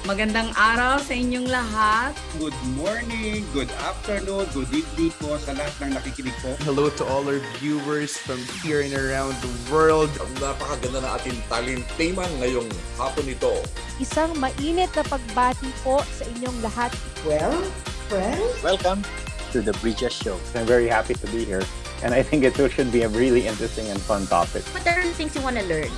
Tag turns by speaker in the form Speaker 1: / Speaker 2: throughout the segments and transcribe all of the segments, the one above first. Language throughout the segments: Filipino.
Speaker 1: Magandang araw sa inyong lahat.
Speaker 2: Good morning, good afternoon, good evening po sa lahat ng nakikinig po.
Speaker 3: Hello to all our viewers from here and around the world.
Speaker 4: Napakaganda ng ating talentaman ngayong hapon ito.
Speaker 5: Isang mainit na pagbati po sa inyong lahat.
Speaker 6: Well, friends,
Speaker 7: welcome to the Bridges Show.
Speaker 8: I'm very happy to be here, and I think it should be a really interesting and fun topic.
Speaker 9: But there are things you want to learn.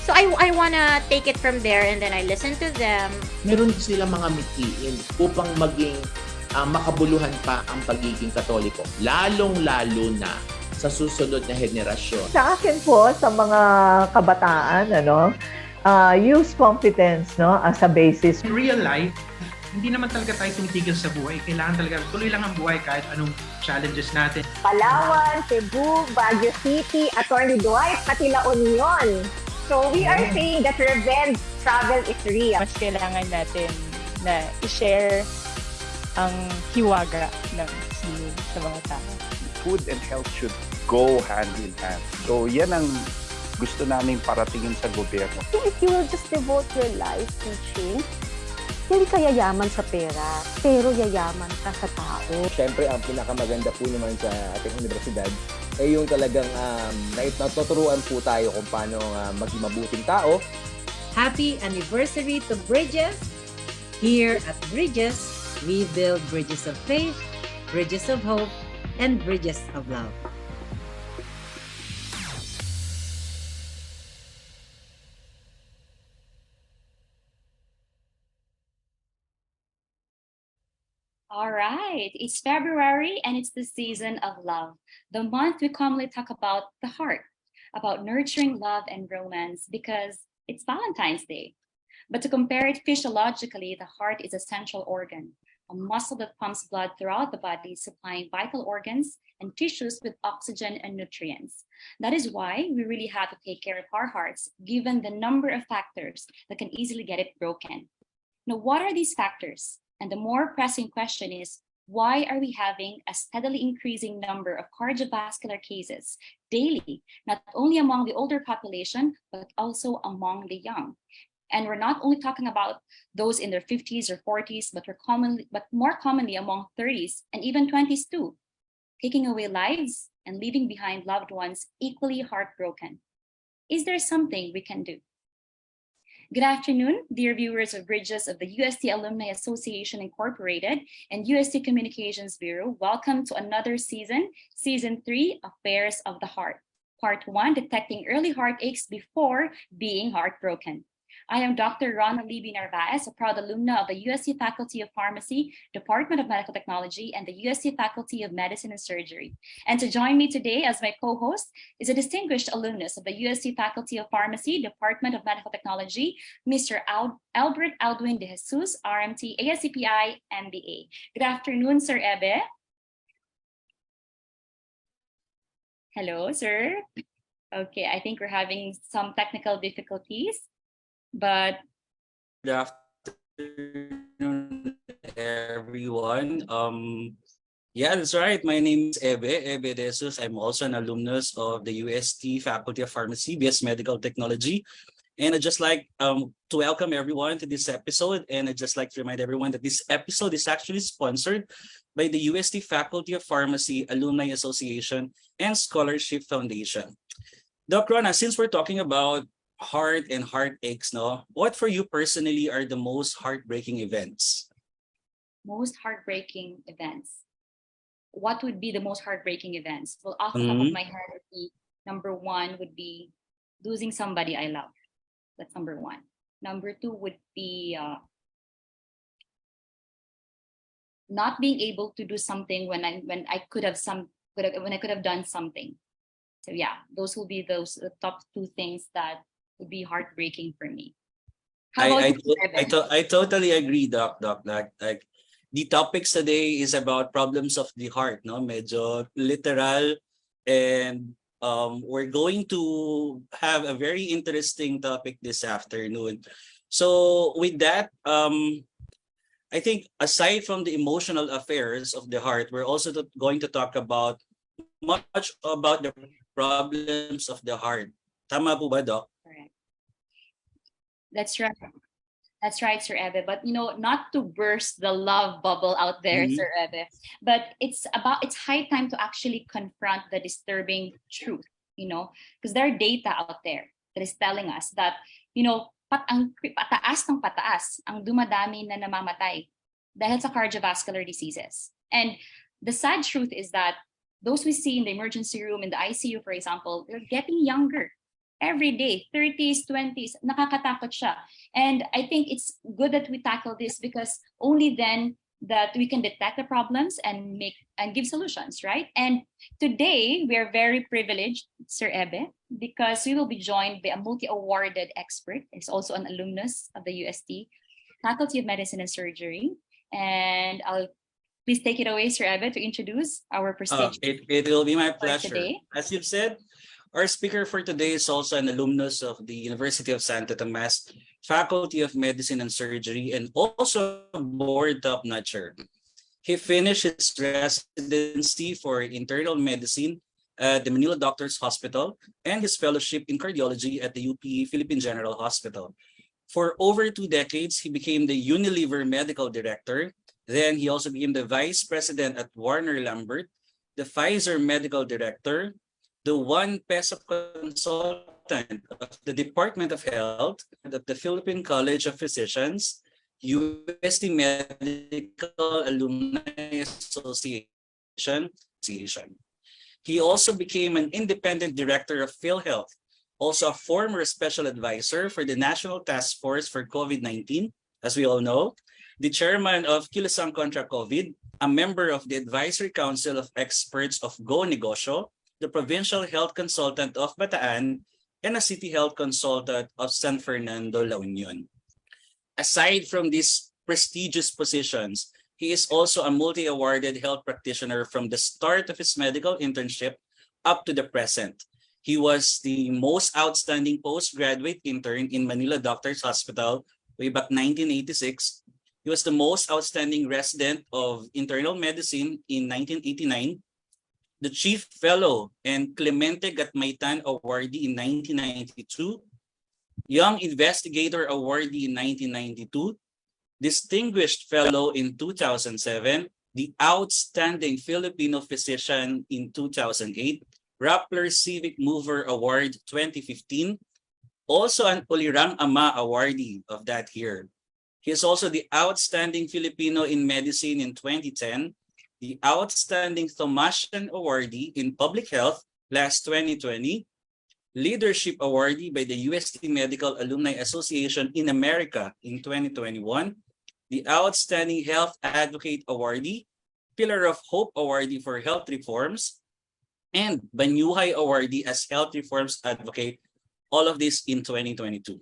Speaker 9: So I wanna take it from there and then I listen to them.
Speaker 6: Meron silang mga mitiin upang maging makabuluhan pa ang pagiging Katoliko. Lalong-lalo na sa susunod na henerasyon.
Speaker 10: Sa akin po, sa mga kabataan, use competence as a basis.
Speaker 11: In real life, hindi naman talaga tayo tumitigil sa buhay. Kailangan talaga tuloy lang ang buhay kahit anong challenges natin.
Speaker 12: Palawan, Cebu, Baguio City, Atty. Dwight, pati La Union. So we are saying that revenge travel is real.
Speaker 5: Mas kailangan natin na i-share ang hiwaga ng sino sa mga tao.
Speaker 8: Food and health should go hand in hand. So yan ang gusto namin paratingin sa gobyerno.
Speaker 13: If you will just devote your life teaching, hindi ka yayaman sa pera, pero yayaman ka sa tao.
Speaker 14: Siyempre, ang pinakamaganda po naman sa ating universidad ay yung talagang natuturuan po tayo kung paano maging mabuting tao.
Speaker 1: Happy anniversary to Bridges! Here at Bridges, we build bridges of faith, bridges of hope, and bridges of love.
Speaker 15: All right, it's February and it's the season of love. The month we commonly talk about the heart, about nurturing love and romance because it's Valentine's Day. But to compare it physiologically, the heart is a central organ, a muscle that pumps blood throughout the body, supplying vital organs and tissues with oxygen and nutrients. That is why we really have to take care of our hearts, given the number of factors that can easily get it broken. Now, what are these factors? And the more pressing question is, why are we having a steadily increasing number of cardiovascular cases daily, not only among the older population, but also among the young? And we're not only talking about those in their 50s or 40s, but more commonly among 30s and even 20s too, taking away lives and leaving behind loved ones equally heartbroken. Is there something we can do? Good afternoon, dear viewers of Bridges of the UST Alumni Association Incorporated and UST Communications Bureau. Welcome to another season, Season 3, Affairs of the Heart. Part 1, Detecting Early Heartaches Before Being Heartbroken. I am Dr. Rona, Libby-Narvaez, a proud alumna of the UST Faculty of Pharmacy, Department of Medical Technology, and the UST Faculty of Medicine and Surgery. And to join me today as my co-host is a distinguished alumnus of the UST Faculty of Pharmacy, Department of Medical Technology, Mr. Elbert Aldwin de Jesus, RMT, ASCPi, MBA. Good afternoon, Sir Ebe. Hello, sir. Okay, I think we're having some technical difficulties. But
Speaker 16: good afternoon, everyone. Yeah, that's right. My name is Ebe de Jesus. I'm also an alumnus of the UST Faculty of Pharmacy, BS Medical Technology. And I'd just like to welcome everyone to this episode. And I'd just like to remind everyone that this episode is actually sponsored by the UST Faculty of Pharmacy, Alumni Association, and Scholarship Foundation. Doc Rona, since we're talking about heart and heartaches, what for you personally are the most heartbreaking events?
Speaker 15: Most heartbreaking events. What would be the most heartbreaking events? Well, off the top of my head, would be number one would be losing somebody I love. That's number one. Number two would be not being able to do something when I could have done something. So yeah, those will be the top two things that would be heartbreaking for me.
Speaker 16: I totally agree, Doc. Like the topics today is about problems of the heart, medyo literal, and we're going to have a very interesting topic this afternoon. So with that, I think aside from the emotional affairs of the heart, we're also going to talk about much about the problems of the heart. Tama po ba, Doc?
Speaker 15: Correct. That's right. That's right, Sir Ebe. But not to burst the love bubble out there,
Speaker 16: Mhm.
Speaker 15: Sir Ebe, but it's high time to actually confront the disturbing truth, because there are data out there that is telling us that, pataas ng pataas ang dumadami na namamatay dahil sa cardiovascular diseases. And the sad truth is that those we see in the emergency room, in the ICU, for example, they're getting younger every day, 30s, 20s, nakakatakot siya. And I think it's good that we tackle this because only then that we can detect the problems and give solutions, right? And today we are very privileged, Sir Ebe, because we will be joined by a multi-awarded expert. He's also an alumnus of the UST Faculty of Medicine and Surgery. And please take it away, Sir Ebe, to introduce our prestigious
Speaker 16: It will be my
Speaker 15: for
Speaker 16: pleasure.
Speaker 15: today.
Speaker 16: As you've said, our speaker for today is also an alumnus of the University of Santo Tomas Faculty of Medicine and Surgery and also board top-notcher. He finished his residency for internal medicine at the Manila Doctors Hospital and his fellowship in cardiology at the UP Philippine General Hospital. For over 2 decades, he became the Unilever Medical Director. Then he also became the Vice President at Warner Lambert, the Pfizer Medical Director, the 1 peso consultant of the Department of Health at the Philippine College of Physicians, UST Medical Alumni Association. He also became an independent director of PhilHealth, also a former special advisor for the National Task Force for COVID-19, as we all know, the chairman of Kilusang Contra COVID, a member of the Advisory Council of Experts of Go Negosyo, the Provincial Health Consultant of Bataan, and a City Health Consultant of San Fernando, La Union. Aside from these prestigious positions, he is also a multi-awarded health practitioner from the start of his medical internship up to the present. He was the most outstanding postgraduate intern in Manila Doctors Hospital way back 1986. He was the most outstanding resident of internal medicine in 1989, the Chief Fellow and Clemente Gatmaitan Awardee in 1992, Young Investigator Awardee in 1992, Distinguished Fellow in 2007, the Outstanding Filipino Physician in 2008, Rappler Civic Mover Award 2015, also an Ulirang Ama Awardee of that year. He is also the Outstanding Filipino in Medicine in 2010, the Outstanding Thomasian Awardee in Public Health last 2020, Leadership Awardee by the UST Medical Alumni Association in America in 2021, the Outstanding Health Advocate Awardee, Pillar of Hope Awardee for Health Reforms, and Banyuhay Awardee as Health Reforms Advocate, all of this in 2022.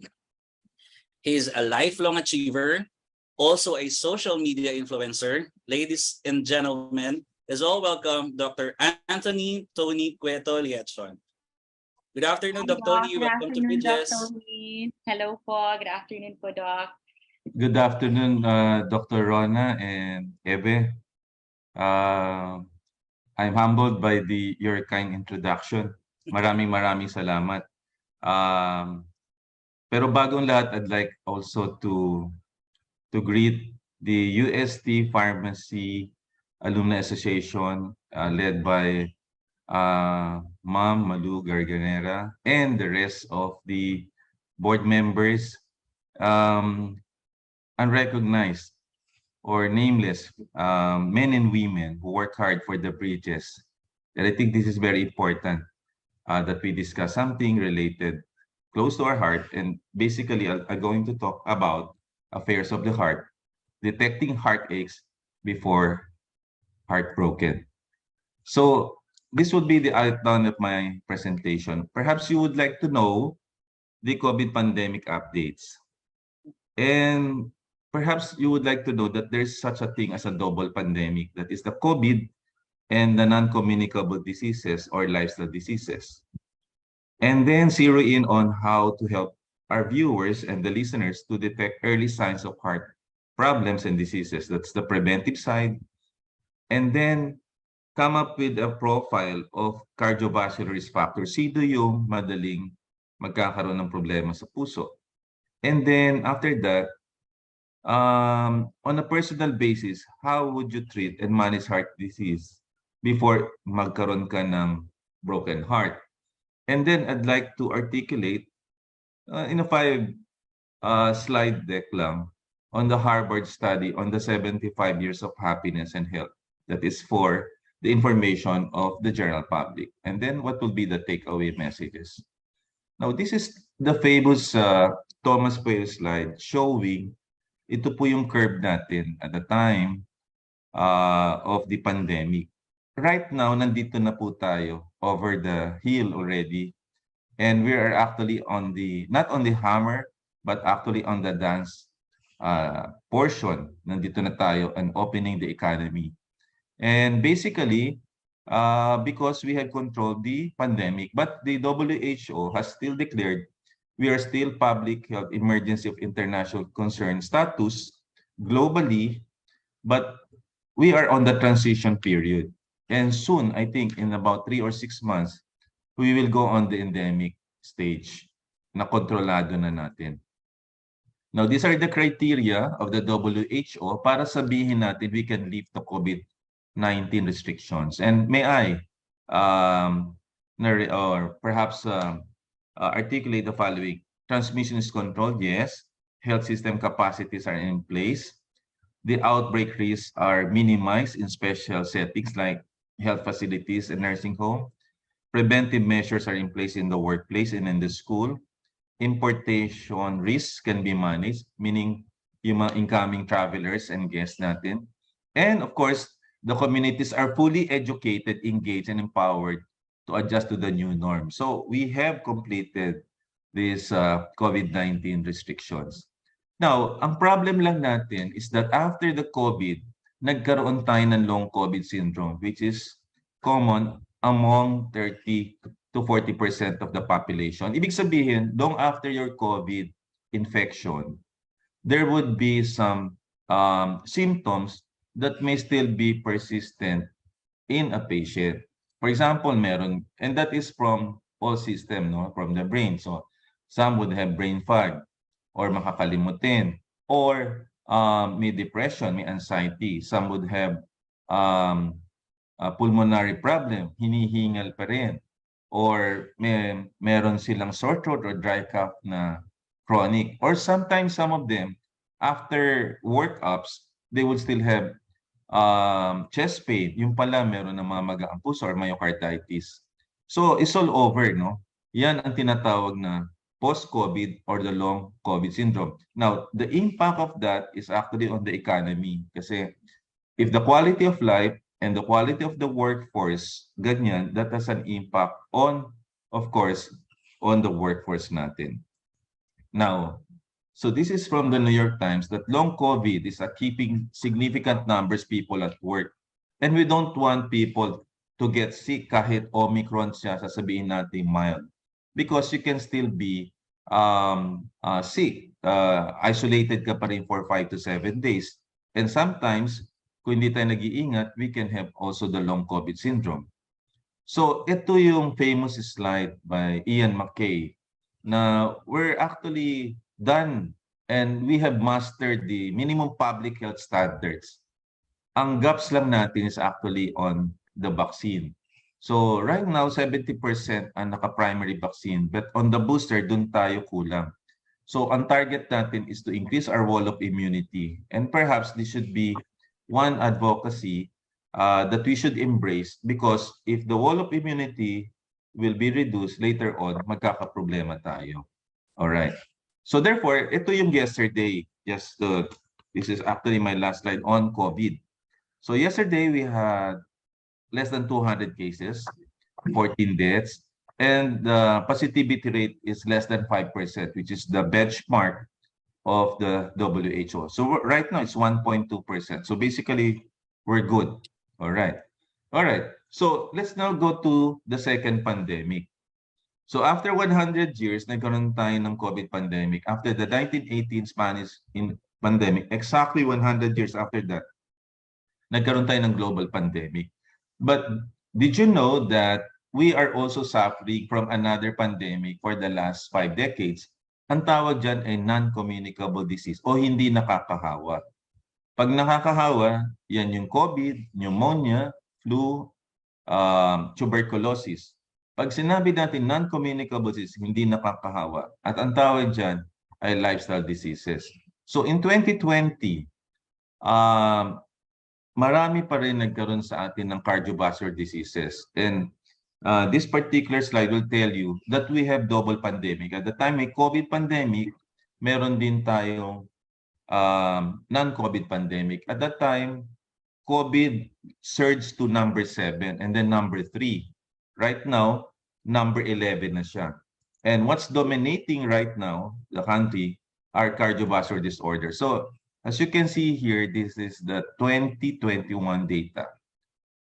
Speaker 16: He is a lifelong achiever, also a social media influencer. Ladies and gentlemen, is all welcome Dr. Anthony Tony Cueto Leachon. Good afternoon, Dr. Tony.
Speaker 15: Good
Speaker 16: Welcome to
Speaker 15: afternoon,
Speaker 16: Bridges.
Speaker 15: Dr. Tony. Hello po. Good afternoon po, Doc.
Speaker 17: Good afternoon, Dr. Rona and Ebe. I'm humbled by your kind introduction. Maraming salamat. Pero bagong lahat, I'd like also to greet the UST Pharmacy Alumni Association led by Ma'am Malu Garganera and the rest of the board members, unrecognized or nameless men and women who work hard for the bridges. And I think this is very important that we discuss something related close to our heart. And basically, I'm going to talk about affairs of the heart, detecting heartaches before heartbroken. So this would be the outline of my presentation. Perhaps you would like to know the COVID pandemic updates. And perhaps you would like to know that there's such a thing as a double pandemic, that is the COVID and the non-communicable diseases or lifestyle diseases. And then zero in on how to help our viewers and the listeners to detect early signs of heart problems and diseases. That's the preventive side. And then come up with a profile of cardiovascular risk factors. Sino yung madaling magkakaroon ng problema sa puso? And then after that, on a personal basis, how would you treat and manage heart disease before magkaroon ka ng broken heart? And then I'd like to articulate in a 5-slide deck lang on the Harvard study on the 75 years of happiness and health. That is for the information of the general public. And then what will be the takeaway messages? Now, this is the famous Thomas slide showing ito po yung curve natin at the time of the pandemic. Right now, nandito na po tayo over the hill already. And we are actually on the, not on the hammer, but actually on the dance portion. Nandito na tayo and opening the economy. And basically, because we have controlled the pandemic, but the WHO has still declared we are still public health emergency of international concern status globally, but we are on the transition period. And soon, I think in about 3 or 6 months, we will go on the endemic stage na kontrolado na natin. Now, these are the criteria of the WHO para sabihin natin we can lift the COVID-19 restrictions. And may I, or perhaps articulate the following. Transmission is controlled, yes. Health system capacities are in place. The outbreak risks are minimized in special settings like health facilities and nursing home. Preventive measures are in place in the workplace and in the school. Importation risks can be managed, meaning yung mga incoming travelers and guests natin. And of course, the communities are fully educated, engaged, and empowered to adjust to the new norm. So we have completed these COVID-19 restrictions. Now, ang problem lang natin is that after the COVID, nagkaroon tayo ng long COVID syndrome, which is common among 30 to 40% of the population. Ibig sabihin, long after your COVID infection, there would be some symptoms that may still be persistent in a patient. For example, meron, and that is from all system, no, from the brain. So some would have brain fog or makakalimutin, or may depression, may anxiety. Some would have a pulmonary problem, hinihingal pa rin, or meron silang sore throat or dry cough na chronic. Or sometimes some of them, after workups, they would still have chest pain, yung pala meron ng mga magaang puso or myocarditis. So it's all over, no? Yan ang tinatawag na post-COVID or the long COVID syndrome. Now, the impact of that is actually on the economy. Kasi if the quality of life and the quality of the workforce, ganyan, that has an impact on, of course, on the workforce natin. Now, so this is from the New York Times that long COVID is keeping significant numbers people at work. And we don't want people to get sick kahit Omicron siya, sasabihin natin mild. Because you can still be sick, isolated ka pa rin for 5 to 7 days. And sometimes, kung hindi tayo nag-iingat, we can have also the long COVID syndrome. So ito yung famous slide by Ian McKay na we're actually done and we have mastered the minimum public health standards. Ang gaps lang natin is actually on the vaccine. So right now, 70% ang naka-primary vaccine, but on the booster, dun tayo kulang. So ang target natin is to increase our wall of immunity. And perhaps this should be one advocacy that we should embrace, because if the wall of immunity will be reduced later on, magkakaproblema tayo. All right. So therefore, ito yung yesterday. Yes, this is actually my last slide on COVID. So yesterday we had less than 200 cases, 14 deaths, and the positivity rate is less than 5%, which is the benchmark of the WHO. So right now it's 1.2%. So basically, we're good. All right. All right. So let's now go to the second pandemic. So after 100 years, nagkaroon tayo ng COVID pandemic. After the 1918 pandemic. Exactly 100 years after that, nagkaroon tayo ng global pandemic. But did you know that we are also suffering from another pandemic for the last 5 decades? Ang tawag dyan ay non-communicable disease o hindi nakakahawa. Pag nakakahawa, yan yung COVID, pneumonia, flu, tuberculosis. Pag sinabi natin non-communicable disease, hindi nakakahawa. At ang tawag dyan ay lifestyle diseases. So in 2020, marami pa rin nagkaroon sa atin ng cardiovascular diseases. And this particular slide will tell you that we have double pandemic. At the time may COVID pandemic, meron din tayong non-COVID pandemic. At that time, COVID surged to number 7 and then number 3. Right now, number 11 na siya. And what's dominating right now, the country, are cardiovascular disorders. So, as you can see here, this is the 2021 data.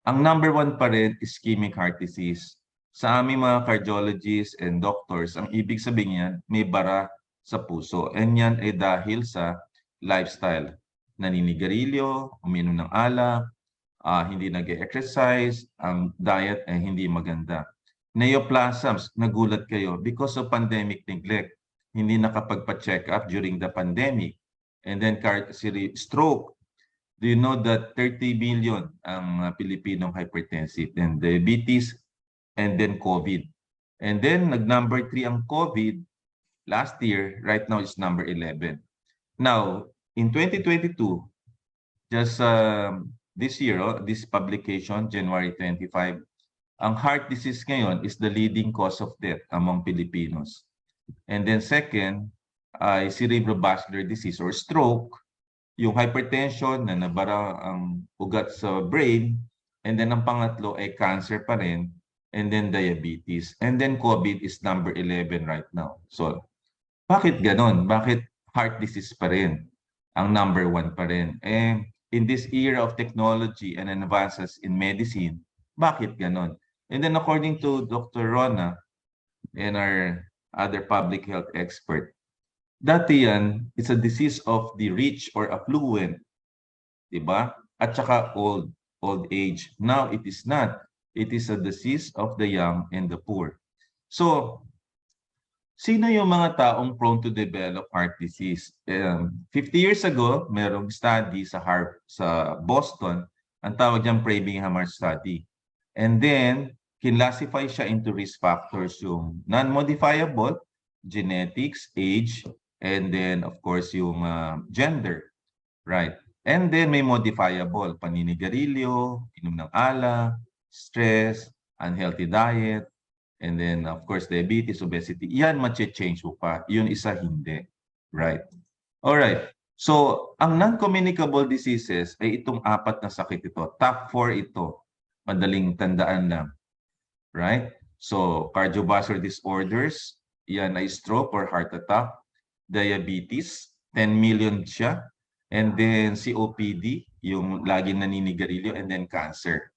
Speaker 17: Ang number 1 pa rin is ischemic heart disease. Sa aming mga cardiologists and doctors, ang ibig sabihin yan, may bara sa puso. And yan ay dahil sa lifestyle. Naninigarilyo, uminom ng alak, hindi nag-exercise, ang diet ay hindi maganda. Neoplasms, nagulat kayo because of pandemic neglect. Hindi nakapagpa-check up during the pandemic. And then stroke. Do you know that 30 million ang Pilipinong hypertensive, and diabetes, and then COVID. And then nag-number 3 ang COVID last year, right now is number 11. Now, in 2022, just this year, this publication, January 25, ang heart disease ngayon is the leading cause of death among Filipinos. And then second, ay cerebrovascular disease or stroke, yung hypertension na nabara ang ugat sa brain, and then ang pangatlo ay cancer pa rin, and then diabetes. And then COVID is number 11 right now. So, bakit ganon? Bakit heart disease pa rin ang number 1 pa rin? Eh, in this era of technology and advances in medicine, bakit ganon? And then according to Dr. Rona and our other public health expert, dati yan, it's a disease of the rich or affluent, diba? At saka old age. Now, it is not. It is a disease of the young and the poor. So, sino yung mga taong prone to develop heart disease? 50 years ago, merong study sa Boston, ang tawag dyan Framingham Heart Study. And then, kinlassify siya into risk factors, yung non-modifiable, genetics, age, and then, of course, yung gender, right? And then may modifiable, paninigarilyo, inom ng alak, stress, unhealthy diet, and then, of course, diabetes, obesity. Yan, mache-change mo pa. Yun isa, hindi. Right? Alright. So, ang non-communicable diseases ay itong 4 na sakit ito. Top 4 ito. Madaling tandaan lang. Right? So, cardiovascular disorders, yan ay stroke or heart attack. Diabetes, 10 million siya. And then COPD, yung laging naninigarilyo, and then cancer.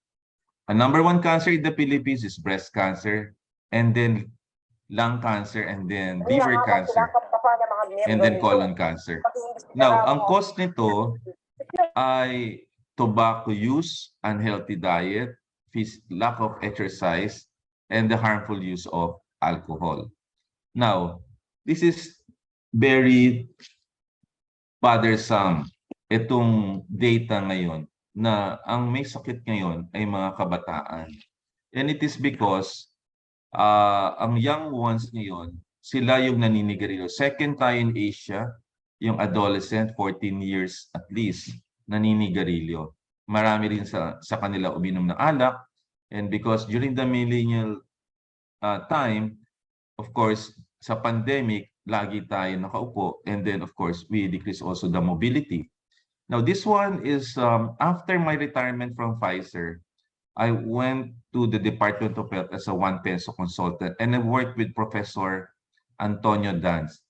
Speaker 17: Ang number 1 cancer in the Philippines is breast cancer, and then lung cancer, and then liver cancer, and then colon cancer. Now, ang cause nito ay tobacco use, unhealthy diet, lack of exercise, and the harmful use of alcohol. Now, this is very bothersome itong data ngayon na ang may sakit ngayon ay mga kabataan. And it is because ang young ones ngayon, sila yung naninigarilyo. Second tayo in Asia, yung adolescent, 14 years at least, naninigarilyo. Marami rin sa kanila uminom ng alak. And because during the millennial time, of course, sa pandemic, lagi tayo nakaupo. And then, of course, we decrease also the mobility. Now, this one is after my retirement from Pfizer, I went to the Department of Health as a 1 peso consultant, and I worked with Professor Antonio Danz.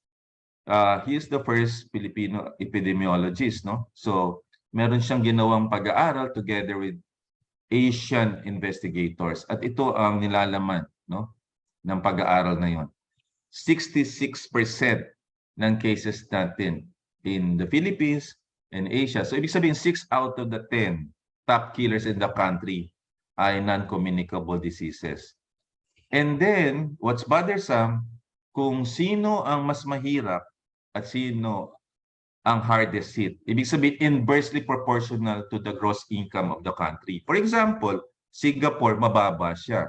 Speaker 17: He is the first Filipino epidemiologist, no? So, meron siyang ginawang pag-aaral together with Asian investigators. At ito ang nilalaman, no, ng pag-aaral na yon. 66% ng cases natin in the Philippines and Asia. So ibig sabihin 6 out of the 10 top killers in the country ay non-communicable diseases. And then, what's bothersome, kung sino ang mas mahirap at sino ang hardest hit. Ibig sabihin, inversely proportional to the gross income of the country. For example, Singapore, mababa siya.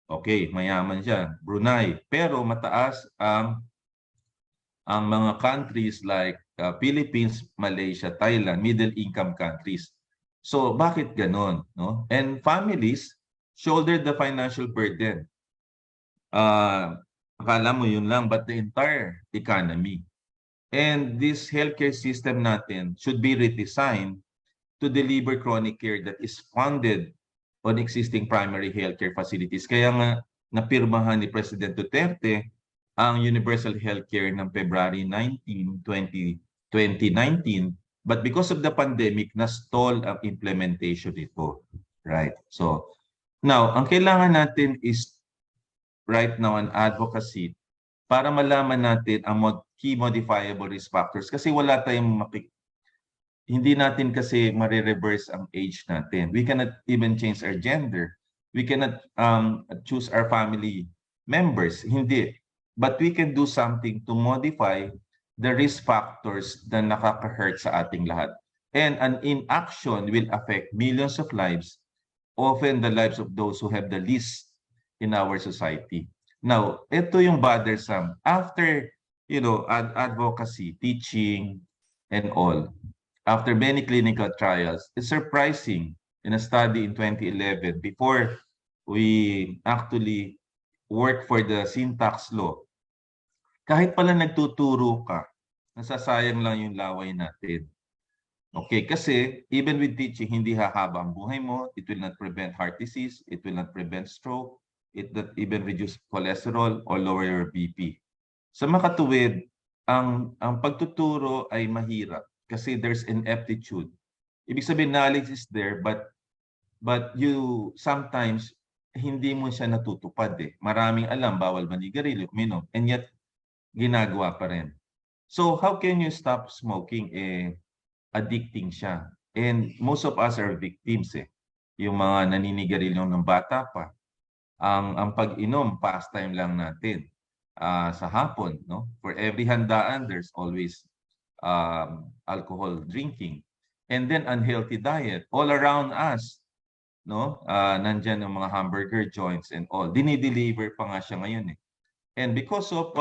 Speaker 17: Okay, mayaman siya. Brunei. Pero mataas ang mga countries like Philippines, Malaysia, Thailand, middle income countries. So, bakit ganon? No? And families shoulder the financial burden. Akala mo yun lang, but the entire economy. And this healthcare system natin should be redesigned to deliver chronic care that is funded on existing primary healthcare facilities. Kaya nga, napirmahan ni President Duterte ang Universal Healthcare ng February 19, 2019. But because of the pandemic, na-stall ang implementation nito. Right? So, now, ang kailangan natin is right now an advocacy para malaman natin ang key modifiable risk factors kasi wala tayong hindi natin kasi marireverse ang age natin. We cannot even change our gender. We cannot choose our family members. Hindi. But we can do something to modify the risk factors na nakaka-hurt sa ating lahat. And an inaction will affect millions of lives, often the lives of those who have the least in our society. Now, ito yung bothersome. After, advocacy, teaching, and all, after many clinical trials, it's surprising in a study in 2011, before we actually worked for the syntax law, kahit pala nagtuturo ka, nasasayang lang yung laway natin. Okay, kasi even with teaching, hindi hahaba ang buhay mo. It will not prevent heart disease. It will not prevent stroke. It will not even reduce cholesterol or lower your BP. Sa makatuwid, ang pagtuturo ay mahirap kasi there's ineptitude. Ibig sabihin, knowledge is there, but you sometimes hindi mo siya natutupad eh. Maraming alam, bawal manigarilyo, uminom, and yet ginagawa pa rin. So how can you stop smoking? Addicting siya. And most of us are victims eh. Yung mga naninigarilyo ng bata pa. Ang pag-inom, pastime lang natin sa hapon. No? For every handaan, there's always alcohol drinking. And then unhealthy diet. All around us, no? Nandyan yung mga hamburger joints and all. Dinideliver pa nga siya ngayon eh. And because of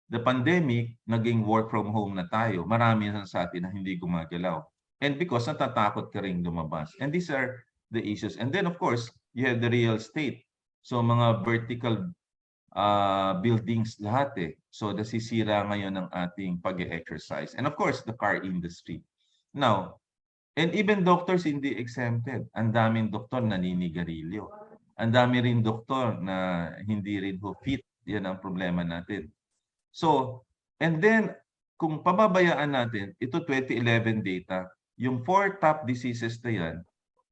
Speaker 17: the pandemic, naging work from home na tayo. Marami na sa atin na hindi gumagalaw. And because natatakot ka rin lumabas. And these are the issues. And then of course, you have the real estate. So mga vertical buildings lahat eh. So nasisira ngayon ng ating pag-exercise. And of course, the car industry. Now, and even doctors hindi exempted. Ang daming doktor naninigarilyo. Ang dami rin doktor na hindi rin fit. Yan ang problema natin. So, and then, kung pababayaan natin, ito 2011 data, yung 4 top diseases na yan,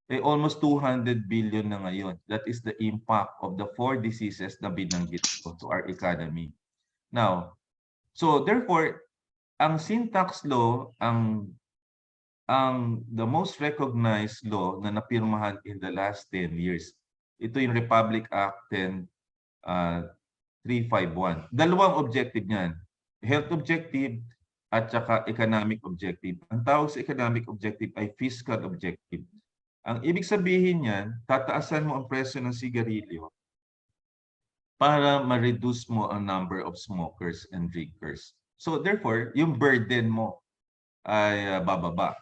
Speaker 17: ay almost 200 billion na ngayon. That is the impact of the 4 diseases na binanggit ko to our economy. Now, so therefore, ang syntax law, the most recognized law na napirmahan in the last 10 years, ito yung Republic Act 351. Dalawang objective niyan. Health objective at saka economic objective. Ang tawag sa economic objective ay fiscal objective. Ang ibig sabihin niyan, tataasan mo ang presyo ng sigarilyo para ma-reduce mo ang number of smokers and drinkers. So therefore, yung burden mo ay bababa.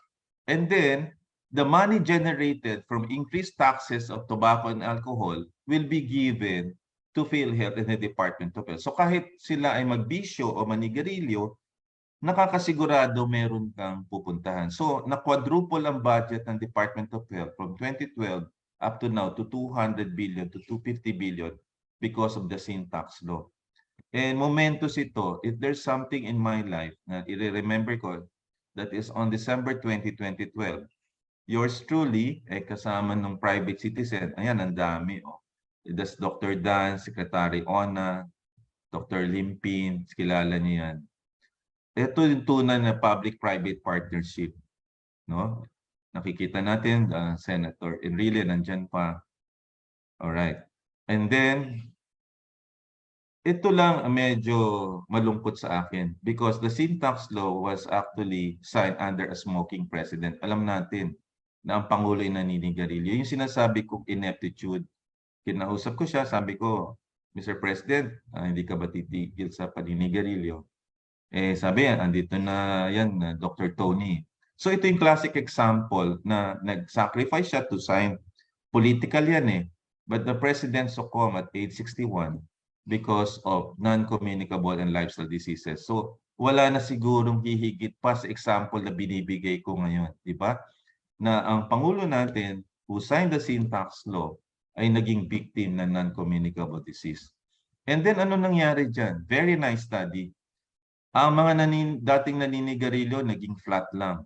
Speaker 17: And then, the money generated from increased taxes of tobacco and alcohol will be given to PhilHealth and the Department of Health. So kahit sila ay magbisyo o manigarilyo, nakakasigurado meron kang pupuntahan. So na-quadruple ang budget ng Department of Health from 2012 up to now to 200 billion to 250 billion because of the syntax law. And momentous ito, if there's something in my life na i-remember ko, that is on December 20, 2012, yours truly, kasama ng private citizen, ayan, ang dami. That's Dr. Dan, Secretary Rona, Dr. Limpin, kilala niyo yan. ito yung tunay na public-private partnership, no? Nakikita natin, Senator Enrile nandyan pa. Alright. And then, ito lang ang medyo malungkot sa akin because the sin tax law was actually signed under a smoking president. Alam natin na ang Pangulo ay naninigarilyo. Yung sinasabi kong ineptitude, kinausap ko siya, sabi ko, Mr. President, hindi ka ba titigil sa paninigarilyo? Eh sabi yan, andito na yan, Dr. Tony. So ito yung classic example na nag-sacrifice siya to sign. Political yan eh. But the president succumbed at age 61 because of non-communicable and lifestyle diseases. So wala na sigurong hihigit pa sa example na binibigay ko ngayon. Di ba? Na ang Pangulo natin who signed the sin tax law ay naging victim ng non-communicable disease. And then ano nangyari dyan? Very nice study. Ang mga dating naninigarilyo naging flat lang.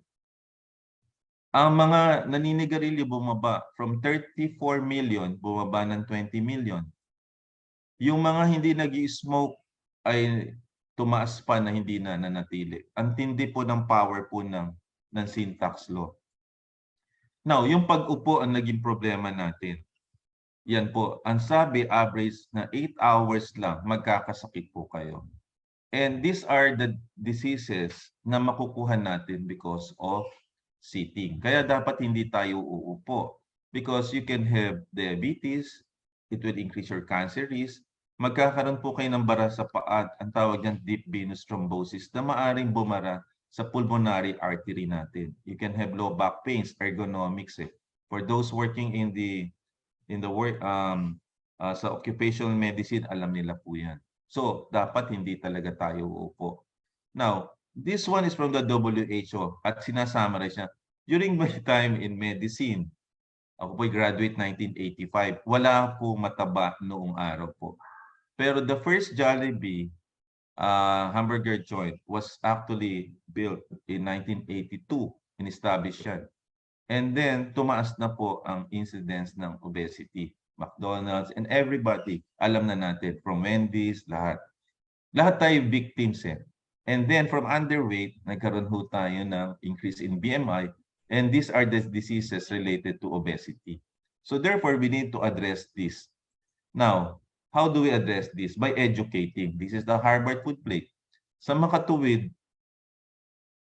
Speaker 17: Ang mga naninigarilyo bumaba from 34 million, bumaba ng 20 million. Yung mga hindi nag-i-smoke ay tumaas pa na hindi na nanatili. Ang tindi po ng power po ng sin tax law. Now, yung pag-upo ang naging problema natin. Yan po, ang sabi average na 8 hours lang magkakasakit po kayo. And these are the diseases na makukuha natin because of sitting. Kaya dapat hindi tayo uupo because you can have diabetes, it will increase your cancer risk, magkakaroon po kayo ng bara sa paa, ang tawag niyan deep venous thrombosis na maaring bumara sa pulmonary artery natin. You can have low back pains, ergonomics eh. For those working in the work sa occupational medicine, alam nila po yan. So, dapat hindi talaga tayo uupo. Now, this one is from the WHO at sinasummarize niya. During my time in medicine, ako po'y graduate 1985, wala po mataba noong araw po. Pero the first Jollibee hamburger joint was actually built in 1982, in-establish yan. And then, tumaas na po ang incidence ng obesity. McDonald's and everybody, alam na natin, from Wendy's, lahat. Lahat tayo victims eh. And then from underweight, nagkaroon ho tayo ng increase in BMI, and these are the diseases related to obesity. So therefore, we need to address this. Now, how do we address this? By educating. This is the Harvard Food Plate. Sa makatuwid,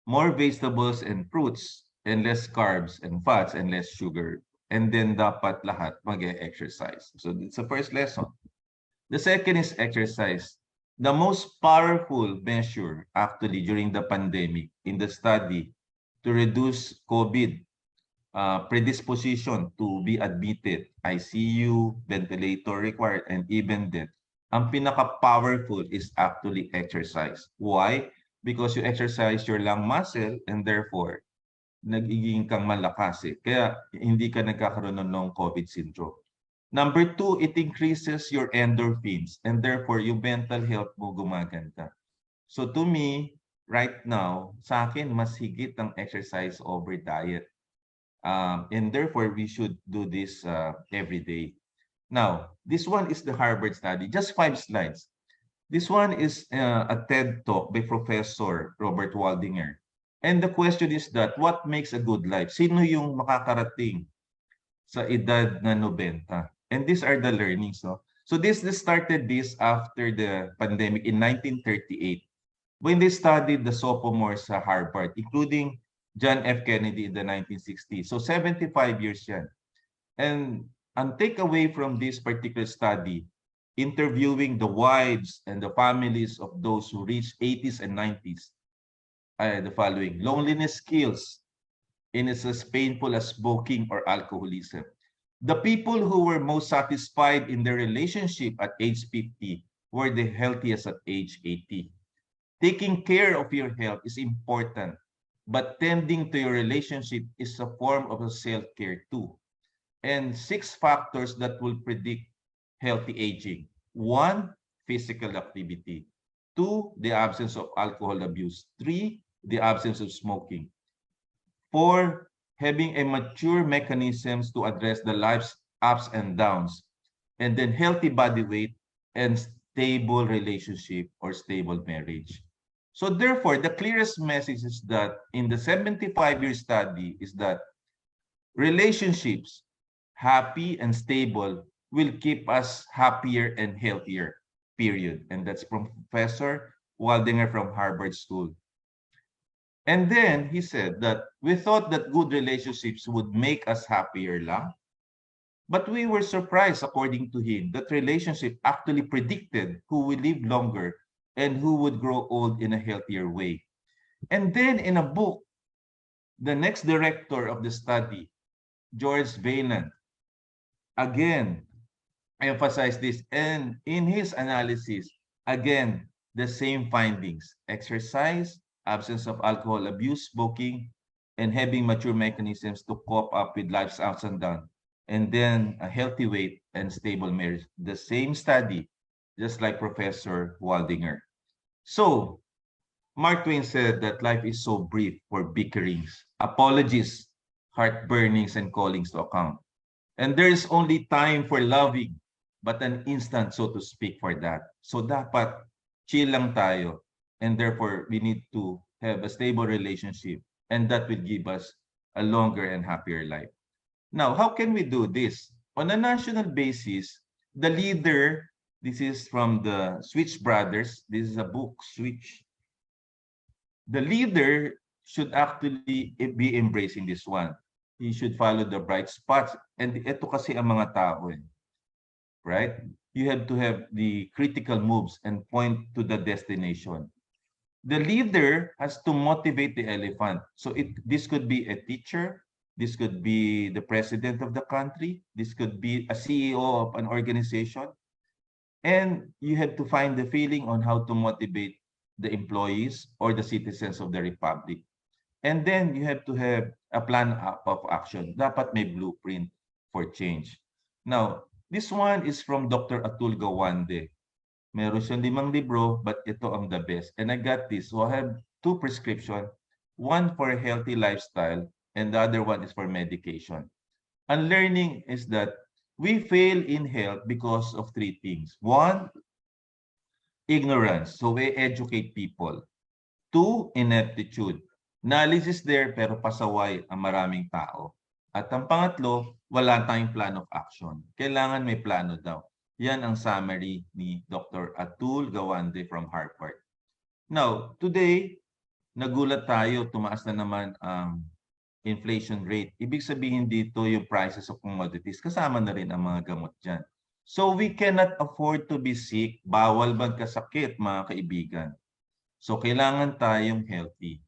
Speaker 17: more vegetables and fruits, and less carbs and fats and less sugar. And then dapat lahat mag-exercise. So it's the first lesson. The second is exercise. The most powerful measure actually during the pandemic in the study to reduce COVID predisposition to be admitted, ICU, ventilator required, and even death, ang pinaka-powerful is actually exercise. Why? Because you exercise your lung muscle and therefore, nagiging kang malakas eh. Kaya hindi ka nagkakaroon ng long COVID syndrome. Number 2, it increases your endorphins and therefore yung mental health mo gumaganda. So to me, right now, sa akin, mas higit ang exercise over diet. And therefore, we should do this every day. Now, this one is the Harvard study. Just 5 slides. This one is a TED Talk by Professor Robert Waldinger. And the question is that, what makes a good life? Sino yung makakarating sa edad na 90? And these are the learnings. No? So this started this after the pandemic in 1938 when they studied the sophomores sa Harvard, including John F. Kennedy in the 1960s. So 75 years yan. And ang takeaway from this particular study, interviewing the wives and the families of those who reached 80s and 90s, the following: loneliness kills, and it's as painful as smoking or alcoholism. The people who were most satisfied in their relationship at age 50 were the healthiest at age 80. Taking care of your health is important, but tending to your relationship is a form of self-care too. And 6 factors that will predict healthy aging. 1, physical activity. 2, the absence of alcohol abuse. 3, the absence of smoking. 4, having a mature mechanisms to address the life's ups and downs. And then healthy body weight and stable relationship or stable marriage. So therefore, the clearest message is that in the 75-year study is that relationships, happy and stable, will keep us happier and healthier, period. And that's from Professor Waldinger from Harvard School. And then he said that we thought that good relationships would make us happier lang. But we were surprised, according to him, that relationship actually predicted who will live longer and who would grow old in a healthier way. And then in a book, the next director of the study, George Vaillant, again, emphasized this. And in his analysis, again, the same findings: exercise, absence of alcohol abuse, smoking, and having mature mechanisms to cope up with life's ups and downs. And then a healthy weight and stable marriage. The same study, just like Professor Waldinger. So, Mark Twain said that life is so brief for bickerings, apologies, heartburnings, and callings to account. And there is only time for loving, but an instant, so to speak, for that. So dapat chill lang tayo. And therefore, we need to have a stable relationship. And that will give us a longer and happier life. Now, how can we do this? On a national basis, the leader, this is from the Switch Brothers. This is a book, Switch. The leader should actually be embracing this one. He should follow the bright spots. And ito kasi ang mga tao, right? You have to have the critical moves and point to the destination. The leader has to motivate the elephant. So this could be a teacher. This could be the president of the country. This could be a CEO of an organization. And you have to find the feeling on how to motivate the employees or the citizens of the republic. And then you have to have a plan of action. Dapat may blueprint for change. Now, this one is from Dr. Atul Gawande. Meron siyang 5 libro, but ito ang the best. And I got this. So I have 2 prescriptions. One for a healthy lifestyle, and the other one is for medication. And learning is that we fail in health because of 3 things. 1, ignorance. So we educate people. 2, ineptitude. Knowledge is there, pero pasaway ang maraming tao. At ang pangatlo, wala tayong plan of action. Kailangan may plano daw. Yan ang summary ni Dr. Atul Gawande from Harvard. Now, today, nagulat tayo, tumaas na naman ang inflation rate. Ibig sabihin dito yung prices of commodities, kasama na rin ang mga gamot dyan. So we cannot afford to be sick. Bawal magkasakit, mga kaibigan. So kailangan tayong healthy.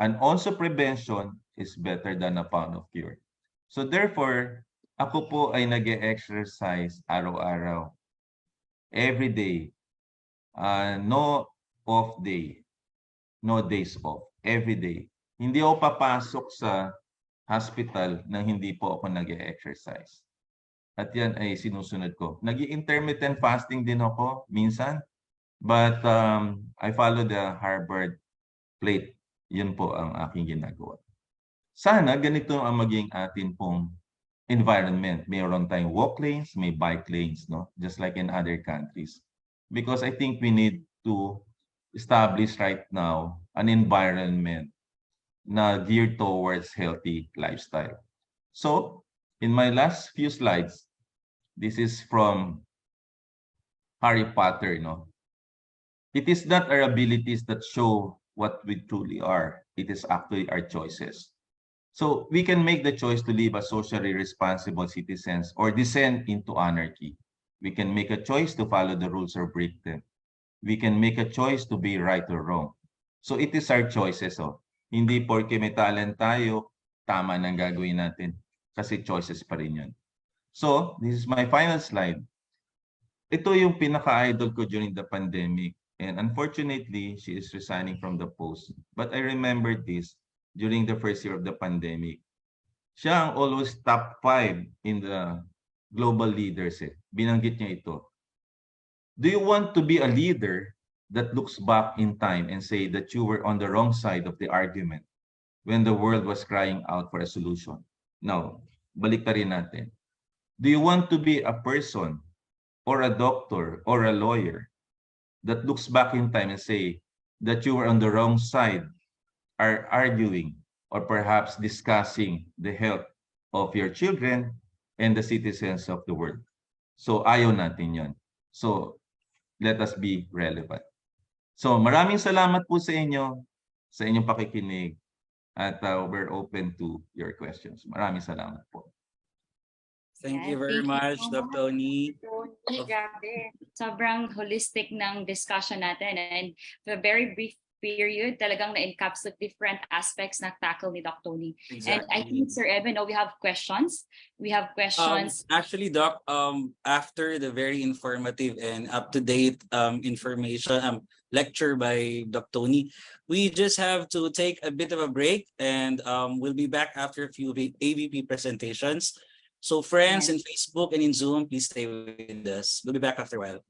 Speaker 17: And also prevention is better than a pound of cure. So therefore, ako po ay nag-exercise araw-araw. Every day. No off day. No days off. Every day. Hindi ako papasok sa hospital nang hindi po ako nag-exercise. At yan ay sinusunod ko. Nag-intermittent fasting din ako minsan. But I follow the Harvard plate. Yun po ang aking ginagawa. Sana ganito ang maging atin pong environment. Mayroon tayong walk lanes, may bike lanes, no? Just like in other countries. Because I think we need to establish right now an environment na geared towards healthy lifestyle. So, in my last few slides, this is from Harry Potter, no? It is not our abilities that show what we truly are. It is actually our choices. So we can make the choice to live as socially responsible citizens or descend into anarchy. We can make a choice to follow the rules or break them. We can make a choice to be right or wrong. So it is our choices. Oh. Hindi porke may talent tayo, tama nang gagawin natin. Kasi choices pa rin yun. So this is my final slide. Ito yung pinaka-idol ko during the pandemic. And unfortunately, she is resigning from the post. But I remember this during the first year of the pandemic. Siya ang always top 5 in the global leaders. Binanggit niya ito. Do you want to be a leader that looks back in time and say that you were on the wrong side of the argument when the world was crying out for a solution? Now, baliktarin natin. Do you want to be a person or a doctor or a lawyer that looks back in time and say, that you were on the wrong side, are arguing or perhaps discussing the health of your children and the citizens of the world. So ayaw natin yon. So let us be relevant. So maraming salamat po sa inyong pakikinig, at we're open to your questions. Maraming salamat po.
Speaker 16: Thank you very much, Dr. Tony.
Speaker 15: Grabe. Sobrang holistic ng discussion natin, and for a very brief period, talagang na-encapsulate different aspects na tackle ni Dr. Tony.
Speaker 16: Exactly.
Speaker 15: And I think, Sir Evan, we have questions. We have questions.
Speaker 16: Actually, Doc, after the very informative and up-to-date information lecture by Dr. Tony, we just have to take a bit of a break, and we'll be back after a few AVP presentations. So friends in Facebook and in Zoom, please stay with us. We'll be back after a while.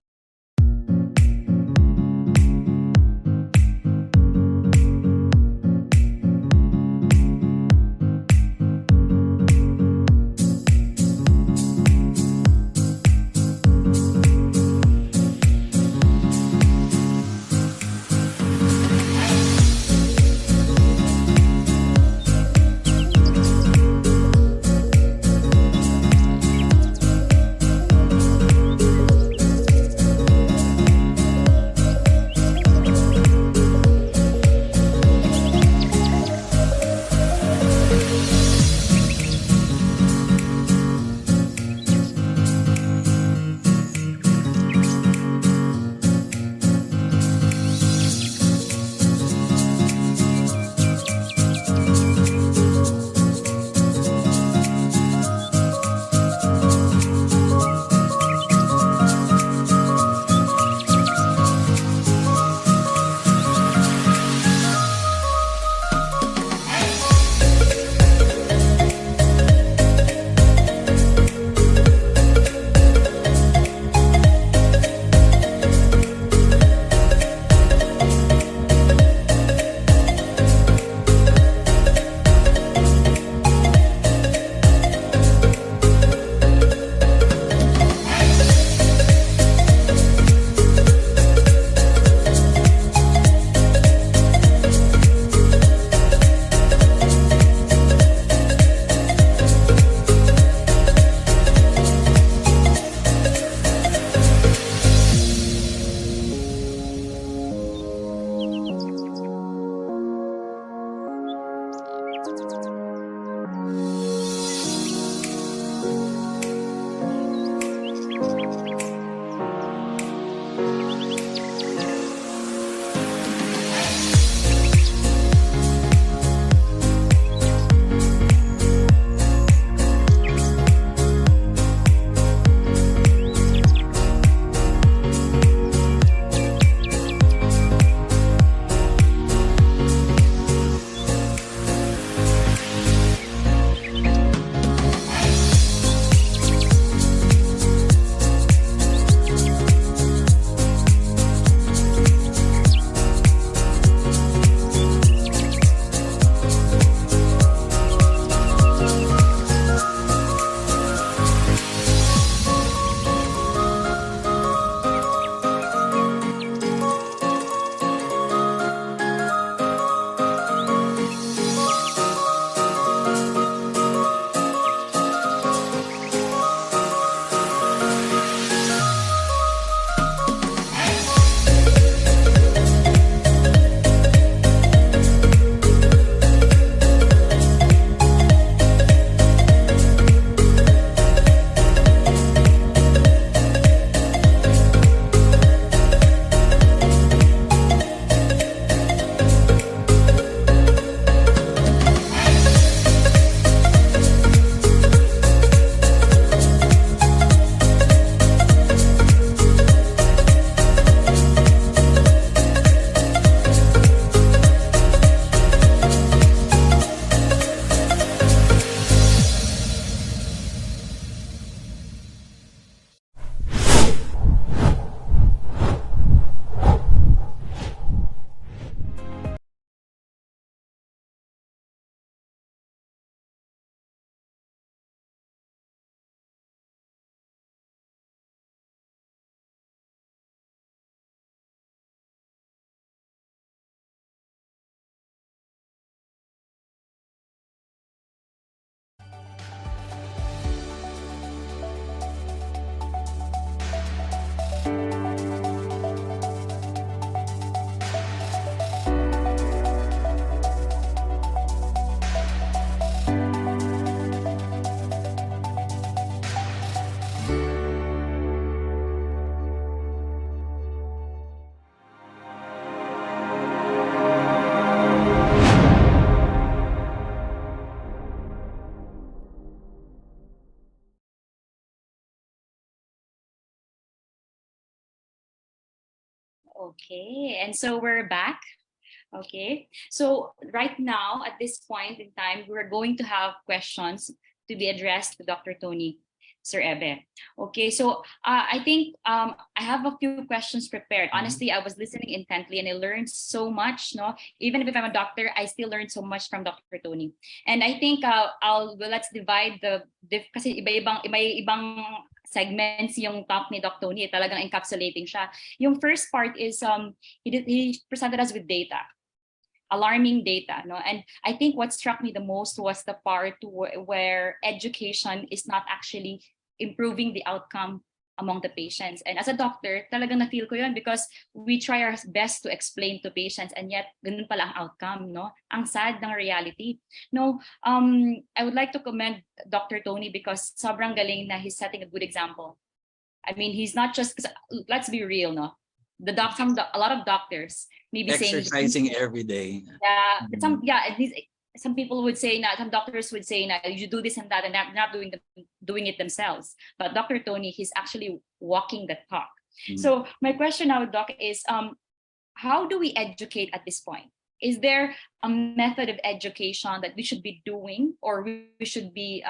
Speaker 15: Okay, and so we're back. Okay, so right now at this point in time, we're going to have questions to be addressed to Dr. Tony, Sir Ebe. Okay, so I think I have a few questions prepared. Honestly, I was listening intently and I learned so much. No, even if I'm a doctor, I still learned so much from Dr. Tony. And I think let's divide kasi iba-ibang segments yung talk ni Dr. Tony, talagang encapsulating siya. Yung first part is he presented us with data. Alarming data, no? And I think what struck me the most was the part where education is not actually improving the outcome among the patients. And as a doctor, talagang na-feel ko yun because we try our best to explain to patients and yet ganun pala ang outcome, no? Ang sad ng reality. No, I would like to commend Dr. Tony because sobrang galing na he's setting a good example. I mean, he's not just, let's be real, no? A lot of doctors maybe
Speaker 16: exercising every day.
Speaker 15: Yeah, some people would say that, some doctors would say that you do this and that, and they're not doing it themselves. But Dr. Tony, he's actually walking the talk. So my question now, Doc, is how do we educate at this point? Is there a method of education that we should be doing, or we should be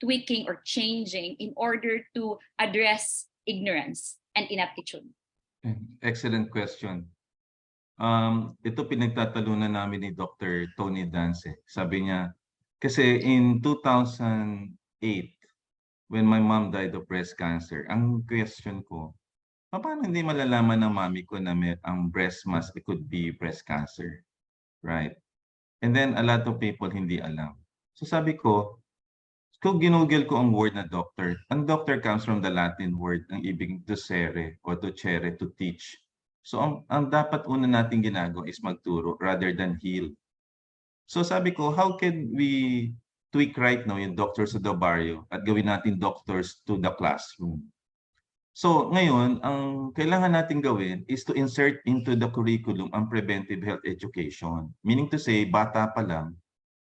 Speaker 15: tweaking or changing in order to address ignorance and inaptitude?
Speaker 17: Excellent question. Ito pinagtatalunan namin ni Dr. Tony Dance. Sabi niya, kasi in 2008, when my mom died of breast cancer, ang question ko, paano hindi malalaman ng mami ko na ang breast mass, it could be breast cancer, right? And then a lot of people hindi alam. So sabi ko, kung ginugel ko ang word na doctor, ang doctor comes from the Latin word, ang ibig docere o docere, to teach. So ang dapat una natin ginagawa is magturo rather than heal. So sabi ko, how can we tweak right now yung doctors of the barrio at gawin natin doctors to the classroom? So ngayon, ang kailangan natin gawin is to insert into the curriculum ang preventive health education. Meaning to say, bata pa lang,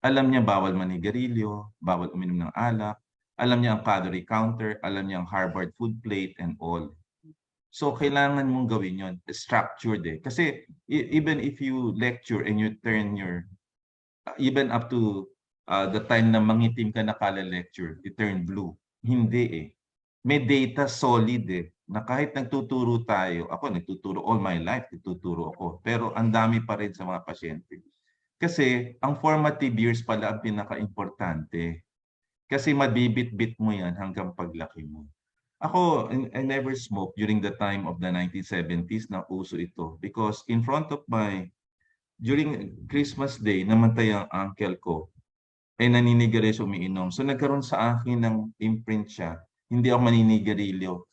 Speaker 17: alam niya bawal manigarilyo, bawal uminom ng alak, alam niya ang calorie counter, alam niya ang Harvard food plate and all. So kailangan mong gawin yun, structured eh. Kasi even if you lecture and you turn your, even up to the time na mangitim ka na kala lecture, you turn blue. Hindi eh. May data solid eh, na kahit nagtuturo tayo, ako nagtuturo all my life, nagtuturo ako, pero ang dami pa rin sa mga pasyente. Kasi ang formative years pala ang pinaka-importante. Kasi mabibit-bit mo yan hanggang paglaki mo. Ako, I never smoked during the time of the 1970s na uso ito. Because in front of during Christmas Day, namatay ang uncle ko. Naninigarilyo umiinom. So nagkaroon sa akin ng imprint siya. Hindi ako maninigarilyo.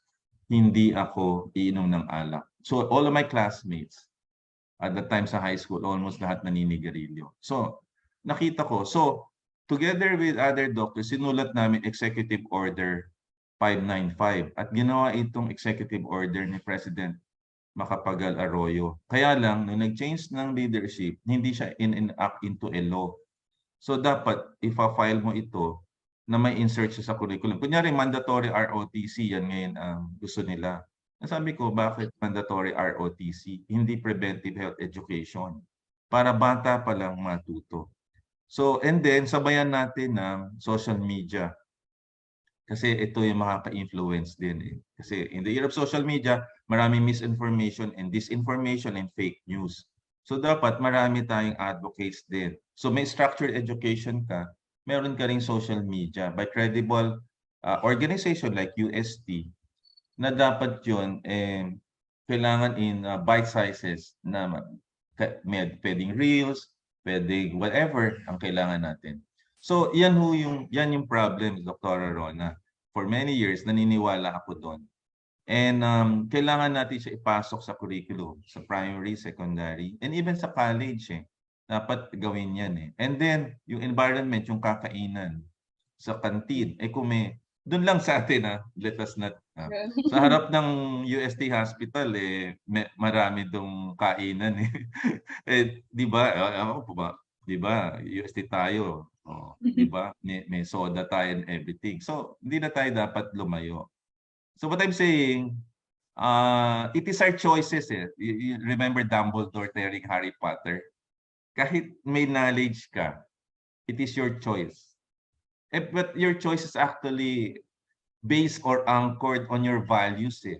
Speaker 17: Hindi ako iinom ng alak. So all of my classmates, at the time sa high school, almost lahat naninigarilyo. So, nakita ko. So, together with other doctors, sinulat namin Executive Order 595. At ginawa itong Executive Order ni President Macapagal Arroyo. Kaya lang, nung nag-change ng leadership, hindi siya enact into a law. So, dapat, ipa-file mo ito na may insert siya sa curriculum. Kunyari, mandatory ROTC, yan ngayon ang gusto nila. Sabi ko, bakit mandatory ROTC? Hindi preventive health education. Para bata pa lang matuto. So, and then, sabayan natin ng social media. Kasi ito yung makaka-influence din eh. Kasi in the era of social media, maraming misinformation and disinformation and fake news. So, dapat marami tayong advocates din. So, may structured education ka, meron ka ring social media by credible organization like UST, na dapat yun, kailangan in bite sizes na pwedeng reels, pwedeng whatever ang kailangan natin. So, yan yung problem, Dr. Rona. For many years, naniniwala ako doon. And kailangan natin siya ipasok sa curriculum, sa primary, secondary, and even sa college eh. Dapat gawin yan eh. And then, yung environment, yung kakainan sa canteen, kung doon lang sa atin let us not. Sa harap ng UST Hospital marami dong kainan eh. Di ba? Di ba? UST tayo. Di ba? May soda tayo and everything. So, hindi na tayo dapat lumayo. So what I'm saying, It is our choices eh. You remember Dumbledore telling Harry Potter? Kahit may knowledge ka, it is your choice. But your choice is actually based or anchored on your values eh.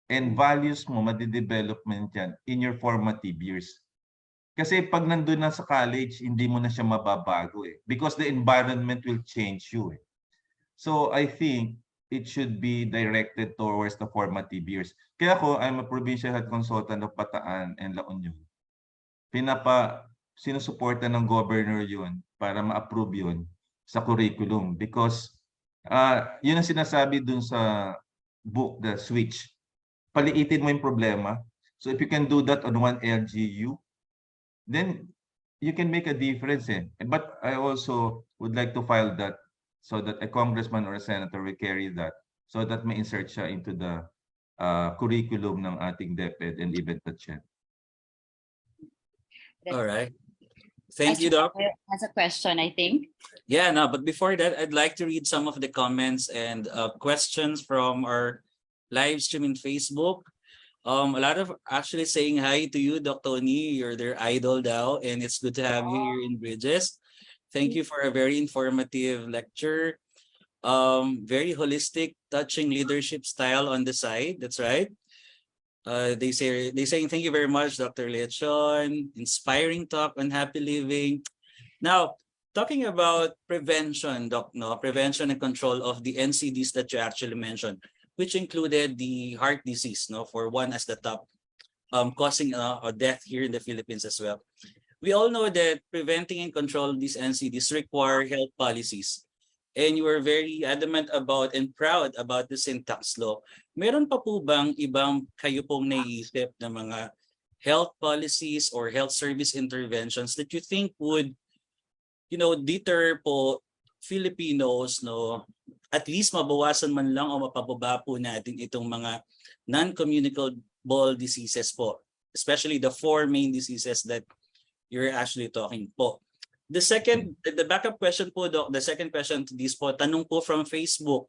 Speaker 17: And values mo, madidevelopment yan in your formative years. Kasi pag nandun na sa college, hindi mo na siya mababago eh. Because the environment will change you eh. So I think it should be directed towards the formative years. Kaya ako, I'm a provincial health consultant of Bataan and La Union. Sinusuporta ng governor yun para ma-approve yun sa curriculum. Because yun ang sinasabi dun sa book, The Switch. Paliitin mo yung problema. So if you can do that on one LGU, then you can make a difference eh. But I also would like to file that so that a congressman or a senator will carry that so that may insert siya into the curriculum ng ating DepEd and even the CHED.
Speaker 16: All right. Thank you, Doc.
Speaker 15: Has a question, I think.
Speaker 16: Yeah, no, but before that, I'd like to read some of the comments and questions from our live stream in Facebook. A lot of actually saying hi to you, Dr. Tony. You're their idol now, and it's good to have you here in Bridges. Thank you for a very informative lecture. Very holistic, touching leadership style on the side. That's right. They saying thank you very much, Dr. Leachon. Inspiring talk on happy living. Now, talking about prevention, Doc, no, prevention and control of the NCDs that you actually mentioned, which included the heart disease, no, for one as the top causing a death here in the Philippines as well. We all know that preventing and controlling these NCDs require health policies. And you were very adamant about and proud about the syntax law. Meron pa po bang ibang kayo pong naiisip na mga health policies or health service interventions that you think would, deter po Filipinos, no, at least mabawasan man lang o mapababa po natin itong mga non-communicable diseases po, especially the 4 main diseases that you're actually talking po. The backup question po, Doc, the second question to this po, tanong po from Facebook.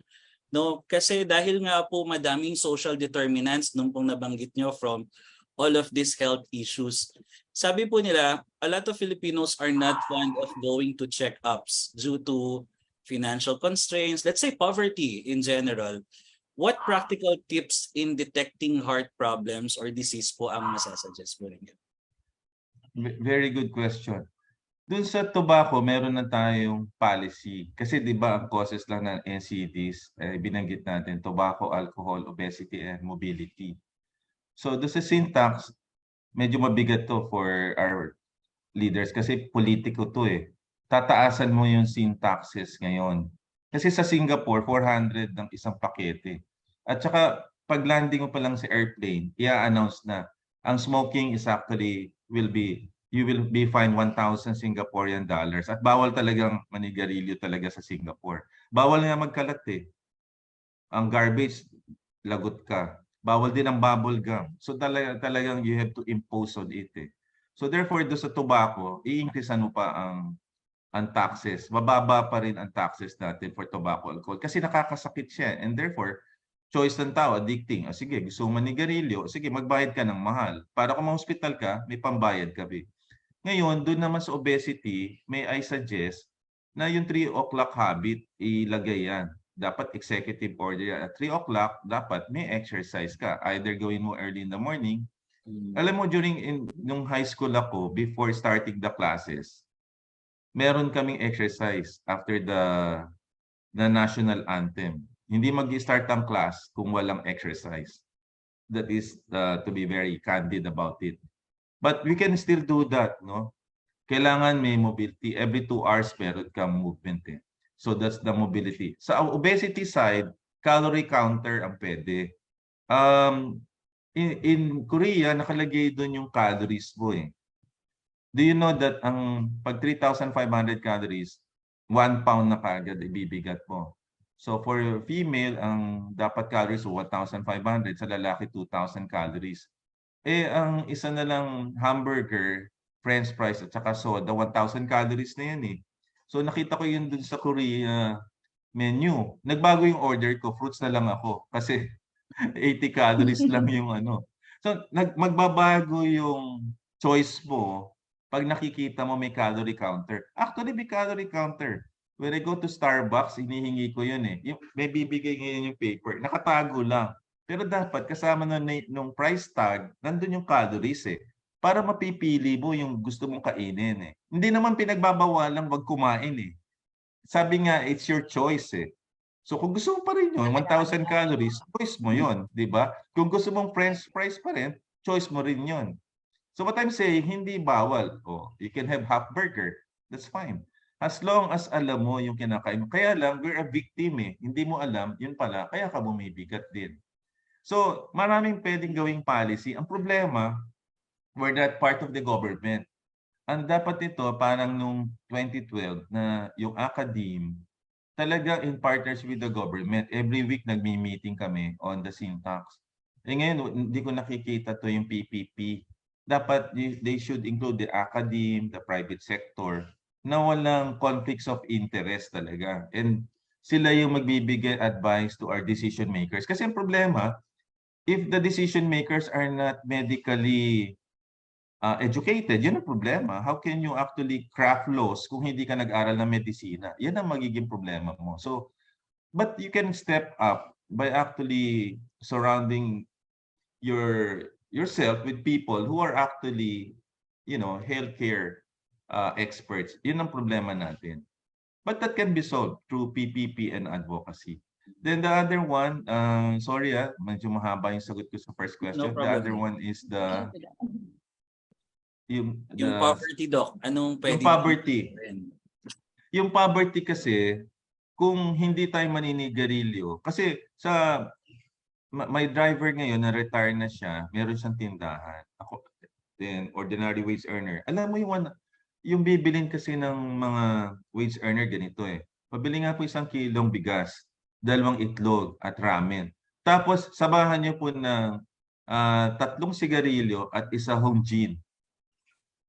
Speaker 16: No, kasi dahil nga po madaming social determinants nung pong nabanggit nyo from all of these health issues. Sabi po nila, a lot of Filipinos are not fond of going to check-ups due to financial constraints, let's say poverty in general. What practical tips in detecting heart problems or disease po ang masasuggest po ninyo?
Speaker 17: Very good question. Doon sa tobacco, meron na tayong policy. Kasi di ba ang causes lang ng NCDs, binanggit natin, tobacco, alcohol, obesity, and mobility. So doon sa syntax, medyo mabigat to for our leaders kasi politiko to eh. Tataasan mo yung syntaxes ngayon. Kasi sa Singapore, 400 ng isang pakete. At saka, pag landing mo pa lang sa airplane, i-announce na ang smoking is actually you will be fined 1,000 Singaporean dollars. At bawal talagang manigarilyo talaga sa Singapore. Bawal nga magkalat eh. Ang garbage, lagot ka. Bawal din ang bubble gum. So talagang you have to impose on it eh. So therefore, doon sa tobacco, i-increasean mo pa ang taxes. Mababa pa rin ang taxes natin for tobacco alcohol. Kasi nakakasakit siya. And therefore, choice ng tao, addicting. O sige, gusto mo manigarilyo, sige, magbayad ka ng mahal. Para kung ma-hospital ka, may pambayad ka. Ngayon, doon naman sa obesity, may I suggest na yung 3 o'clock habit, ilagay yan. Dapat executive order yan. At 3 o'clock, dapat may exercise ka. Either gawin mo early in the morning. Alam mo, nung high school ako, before starting the classes, meron kaming exercise after the national anthem. Hindi mag-start ang class kung walang exercise. That is to be very candid about it. But we can still do that, no? Kailangan may mobility. Every 2 hours, meron kang movement eh. So that's the mobility. Sa obesity side, calorie counter ang pwede. In Korea, nakalagay doon yung calories mo eh. Do you know that pag 3,500 calories, 1 pound na kagad ibibigat mo. So for female, ang dapat calories 1,500, sa lalaki 2,000 calories. Ang isa na lang hamburger, french fries at saka soda, 1,000 calories na yan eh. So nakita ko yun dun sa Korea menu. Nagbago yung order ko, fruits na lang ako. Kasi 80 calories lang yung ano. So, magbabago yung choice mo pag nakikita mo may calorie counter. Actually, may calorie counter. When I go to Starbucks, hinihingi ko yun eh. May bibigay ngayon yung paper. Nakatago lang. Pero dapat kasama nung price tag, nandun yung calories eh. Para mapipili mo yung gusto mong kainin eh. Hindi naman pinagbabawalang wag kumain eh. Sabi nga, it's your choice eh. So kung gusto mo pa rin yun, 1,000 calories, choice mo yun, di ba? Kung gusto mong french fries pa rin, choice mo rin yun. So what I'm saying, hindi bawal. Oh, you can have half burger. That's fine. As long as alam mo yung kinakain mo. Kaya lang, we're a victim eh. Hindi mo alam, yun pala, kaya ka bumibigat din. So maraming pwedeng gawing policy. Ang problema, we're not part of the government. Ang dapat nito, parang nung 2012 na yung academe, talaga in partners with the government. Every week nagmi-meeting kami on the syntax. Ngayon, hindi ko nakikita to yung PPP. Dapat they should include the academe, the private sector, na walang conflicts of interest talaga. And sila yung magbibigay advice to our decision makers. Kasi ang problema, if the decision makers are not medically educated, yun ang problema. How can you actually craft laws kung hindi ka nag-aral ng medisina? Yan ang magiging problema mo. So, but you can step up by actually surrounding yourself with people who are actually, healthcare experts. Yun ang problema natin. But that can be solved through PPP and advocacy. Then the other one, sorry medyo mahaba yung sagot ko sa first question. The other one is yung
Speaker 16: poverty, Doc. Anong pwede?
Speaker 17: Yung poverty. Yung poverty kasi, kung hindi tayo maninigarilyo, kasi may driver ngayon na retire na siya, meron siyang tindahan. Ako, then ordinary wage earner. Alam mo yung bibilin kasi ng mga wage earner ganito eh. Pabili nga po 1 kilong bigas, 2 itlog at ramen. Tapos sabahan niyo po ng 3 sigarilyo at 1 home gin.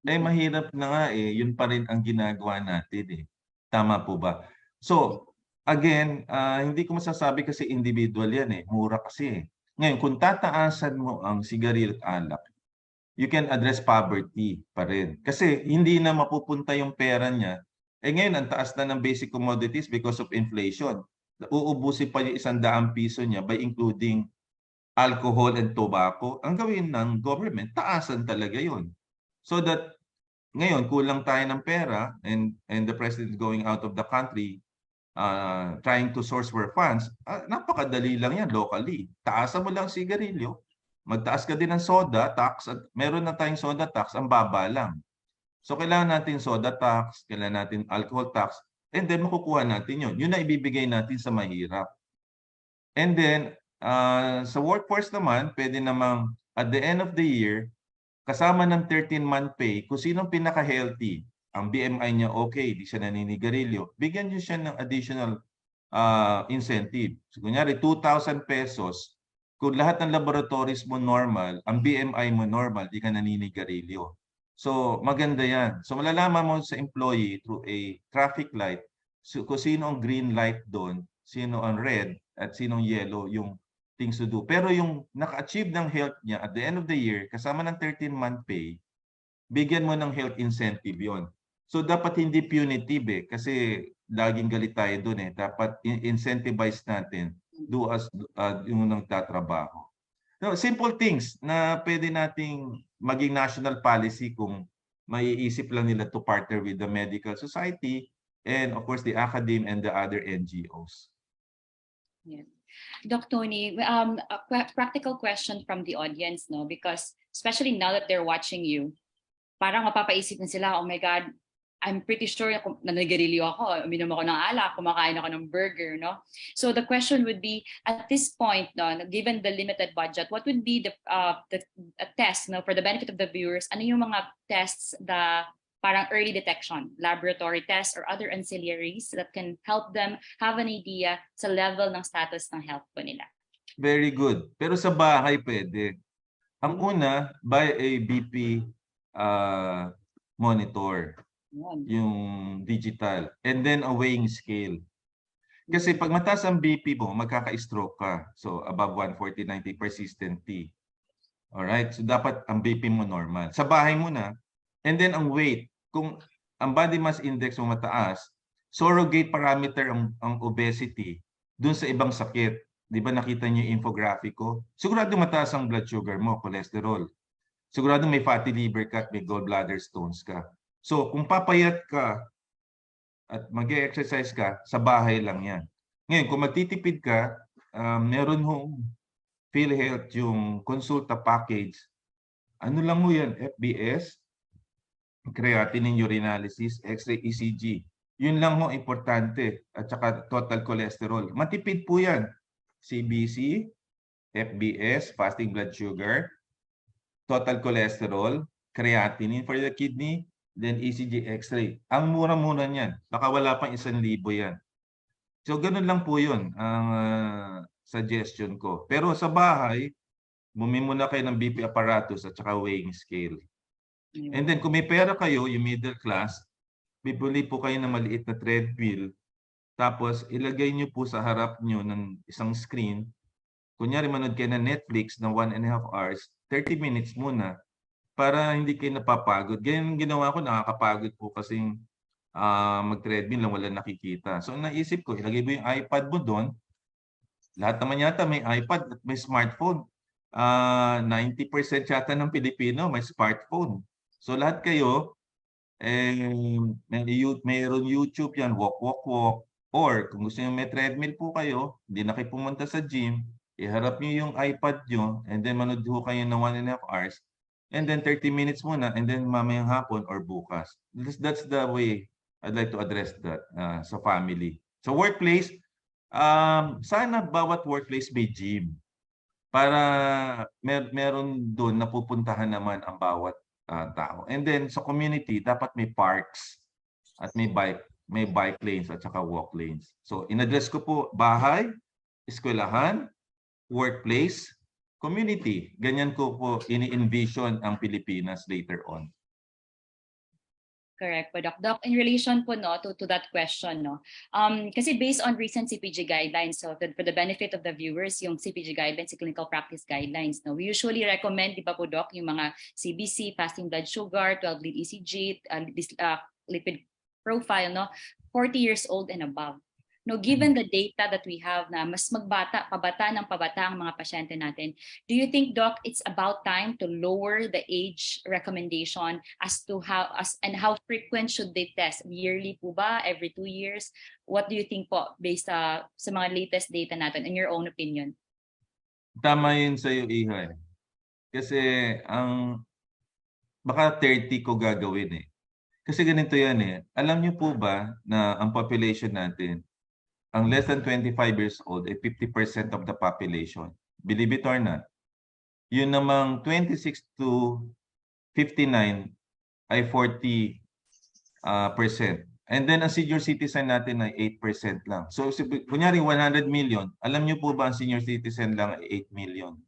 Speaker 17: Eh mahirap na nga eh, yun pa rin ang ginagawa natin eh. Tama po ba? So, again, hindi ko masasabi kasi individual yan eh. Mura kasi eh. Ngayon, kung tataasan mo ang sigarilyo at alak, you can address poverty pa rin. Kasi hindi na mapupunta yung pera niya. Eh ngayon, ang taas na ng basic commodities because of inflation. Uubusin pa yung 100 piso niya by including alcohol and tobacco. Ang gawin ng government, taasan talaga yun. So that ngayon kulang tayo ng pera and the president is going out of the country trying to source for funds, napakadali lang yan locally. Taasan mo lang sigarilyo, magtaas ka din ng soda tax at meron na tayong soda tax, ang baba lang. So kailangan natin soda tax, kailangan natin alcohol tax, and then makukuha natin yun. Yun na ibibigay natin sa mahirap. And then sa workforce naman, pwede namang at the end of the year, kasama ng 13-month pay, kung sinong pinaka-healthy, ang BMI niya okay, di siya naninigarilyo, bigyan niyo siya ng additional incentive. So, kunyari, 2,000 pesos, kung lahat ng laboratories mo normal, ang BMI mo normal, di ka naninigarilyo. So, maganda yan. So, malalaman mo sa employee through a traffic light, so, kung sino ang green light doon, sino ang red, at sino ang yellow, yung things to do. Pero yung naka-achieve ng health niya at the end of the year, kasama ng 13-month pay, bigyan mo ng health incentive yon. So dapat hindi punitive eh, kasi laging galit tayo doon eh. Dapat incentivize natin do as yung nagtatrabaho. So, simple things na pwede nating maging national policy kung maiisip lang nila to partner with the medical society and of course the academe and the other NGOs.
Speaker 15: Yeah. Doc Tony, a practical question from the audience, no? Because especially now that they're watching you, parang mapapaisip na sila, oh my God, I'm pretty sure nanigarilyo ako, uminom ako ng alak, kumakain ako ng burger, no? So the question would be, at this point, no, given the limited budget, what would be the test, no, for the benefit of the viewers? Ano yung mga tests parang early detection, laboratory tests or other ancillaries that can help them have an idea sa level ng status ng health po nila?
Speaker 17: Very good. Pero sa bahay pwede. Ang una, buy a BP monitor, yung digital, and then a weighing scale. Kasi pag mataas ang BP mo, magkaka-stroke ka. So above 140/90 persistent T. Alright? So dapat ang BP mo normal. Sa bahay muna. And then ang weight. Kung ang body mass index mo mataas, surrogate parameter ang obesity dun sa ibang sakit. Di ba nakita niyo yung infographic ko? Sigurado mataas ang blood sugar mo, cholesterol. Sigurado may fatty liver ka at may gallbladder stones ka. So kung papayat ka at mag-exercise ka, sa bahay lang yan. Ngayon, kung magtitipid ka, meron hong PhilHealth yung consulta package. Ano lang mo yan? FBS, creatinine urinalysis, X-ray ECG. Yun lang ho importante. At saka total cholesterol. Matipid po yan. CBC, FBS, fasting blood sugar, total cholesterol, creatinine for the kidney, then ECG, X-ray. Ang mura-mura niyan. Baka wala pang 1,000 yan. So, ganun lang po yun ang suggestion ko. Pero sa bahay, bumili muna kayo ng BP apparatus at saka weighing scale. And then, kung may pera kayo, yung middle class, bibili po kayo ng maliit na treadmill. Tapos, ilagay nyo po sa harap nyo ng isang screen. Kunyari, manood kayo ng Netflix ng 1.5 hours, 30 minutes muna para hindi kayo napapagod. Ganyan ginawa ko, nakakapagod po kasing mag-treadmill lang wala nakikita. So naisip ko, ilagay mo yung iPad mo doon. Lahat naman yata may iPad at may smartphone. 90% yata ng Pilipino may smartphone. So lahat kayo, mayroon YouTube yan, walk. Or kung gusto nyo may treadmill po kayo, hindi na kayo pumunta sa gym, iharap nyo yung iPad nyo, and then manood ho kayo ng 1.5 hours, and then 30 minutes muna, and then mamayang hapon or bukas. That's the way I'd like to address that sa family. So workplace, sana bawat workplace may gym para meron doon napupuntahan naman ang bawat tao. And then sa community, dapat may parks at may bike lanes at saka walk lanes. So in-address ko po bahay, eskwelahan, workplace, community. Ganyan ko po ini-envision ang Pilipinas later on.
Speaker 15: Correct po, Doc. Doc, in relation po to that question, kasi based on recent CPG guidelines, so for the benefit of the viewers, yung CPG guidelines, yung clinical practice guidelines, we usually recommend, di ba po, Doc, yung mga CBC, fasting blood sugar, 12-lead ECG, lipid profile, 40 years old and above. Given the data that we have na mas pabata ang mga pasyente natin, do you think, Doc, it's about time to lower the age recommendation as to how frequent should they test? Yearly po ba? Every 2 years? What do you think po based sa mga latest data natin, in your own opinion?
Speaker 17: Tama yun sa'yo, Iha. Kasi baka 30 ko gagawin . Kasi ganito yan . Alam niyo po ba na ang population natin, ang less than 25 years old ay 50% of the population. Believe it or not. Yun namang 26 to 59 ay 40%. And then ang senior citizen natin ay 8% lang. So kunyari 100 million, alam niyo po ba ang senior citizen lang ay 8 million?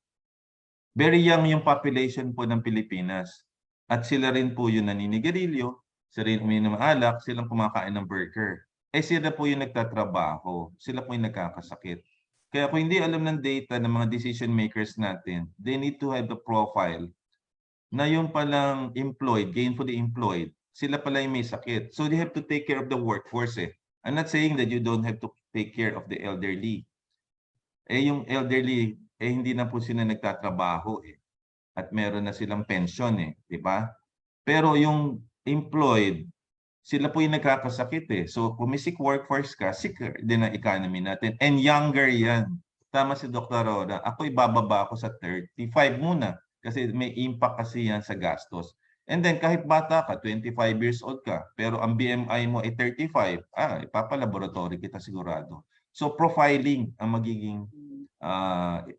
Speaker 17: Very young yung population po ng Pilipinas. At sila rin po yung naninigarilyo, sila rin uminom ng alak, silang kumakain ng burger. Sila po yung nagtatrabaho. Sila po yung nagkakasakit. Kaya kung hindi alam ng data ng mga decision makers natin, they need to have the profile na yung palang employed, gainfully employed, sila pala yung may sakit. So they have to take care of the workforce . I'm not saying that you don't have to take care of the elderly. Yung elderly, hindi na po sila nagtatrabaho . At meron na silang pension . Di ba? Pero yung employed, sila po yung nagkakasakit . So kung may sick workforce ka, sicker din ang economy natin. And younger yan. Tama si Dr. Rona. Ako ibababa ako sa 35 muna. Kasi may impact kasi yan sa gastos. And then kahit bata ka, 25 years old ka, pero ang BMI mo ay 35, ipapalaboratory kita sigurado. So profiling ang magiging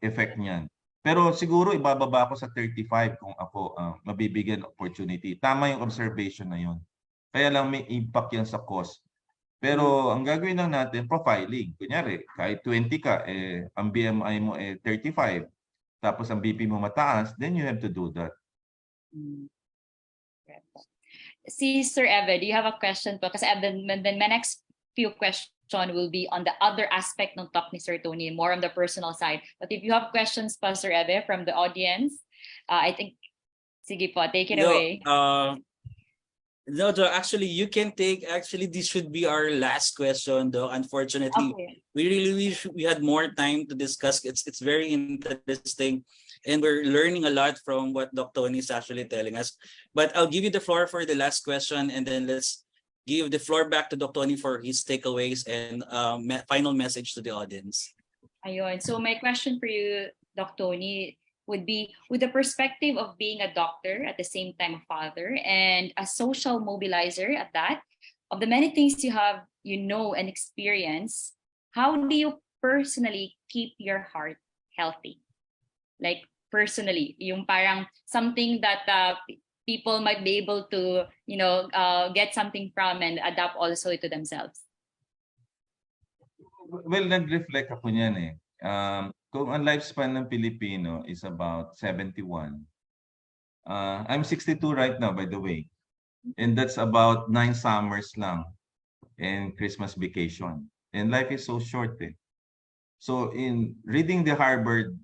Speaker 17: effect niyan. Pero siguro ibababa ako sa 35 kung ako mabibigyan opportunity. Tama yung observation na yun. Kaya lang may impact yan sa cost. Pero ang gagawin lang natin, profiling. Kunyari, kahit 20 ka, ang BMI mo 35, tapos ang BP mo mataas, then you have to do that.
Speaker 15: Si Sir Eve, do you have a question po? Kasi then my next few questions John will be on the other aspect ng talk ni Sir Tony, more on the personal side. But if you have questions pa, Sir Ebe, from the audience, I think, sige po, take it away.
Speaker 16: No, though, actually, you can take, actually, this should be our last question, though. Unfortunately, we really wish we had more time to discuss. It's very interesting, and we're learning a lot from what Dr. Tony is actually telling us. But I'll give you the floor for the last question, and then let's give the floor back to Dr. Tony for his takeaways and final message to the audience.
Speaker 15: Ayun. So my question for you, Dr. Tony, would be, with the perspective of being a doctor at the same time a father and a social mobilizer at that, of the many things you have, and experience, how do you personally keep your heart healthy? Like personally, yung parang something that people might be able to, get something from and adapt also to themselves.
Speaker 17: Well, nag-reflect ako niyan eh. Kung ang lifespan ng Pilipino is about 71, I'm 62 right now, by the way. And that's about 9 summers lang and Christmas vacation. And life is so short eh. So in reading the Harvard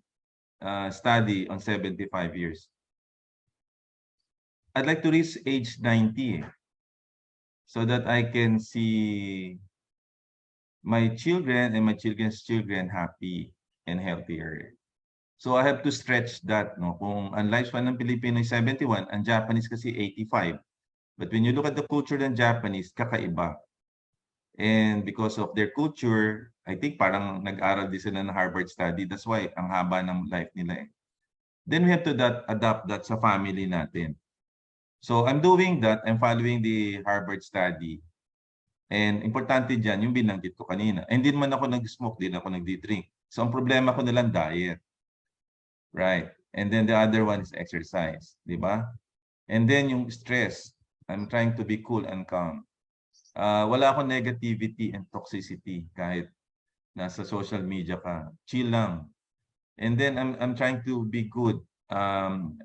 Speaker 17: study on 75 years, I'd like to reach age 90 so that I can see my children and my children's children happy and healthier. So I have to stretch that. No? Kung ang lifespan ng Pilipino is 71, ang Japanese kasi 85. But when you look at the culture ng Japanese, kakaiba. And because of their culture, I think parang nag-aral din sila ng Harvard study. That's why ang haba ng life nila eh. Then we have to adapt that sa family natin. So I'm doing that. I'm following the Harvard study. And importante dyan, yung binanggit ko kanina. And hindi naman ako nag-smoke, hindi ako nag-drink. So ang problema ko nalang diet. Right. And then the other one is exercise. Di ba? And then yung stress. I'm trying to be cool and calm. Wala akong negativity and toxicity kahit nasa social media ka. Chill lang. And then I'm trying to be good.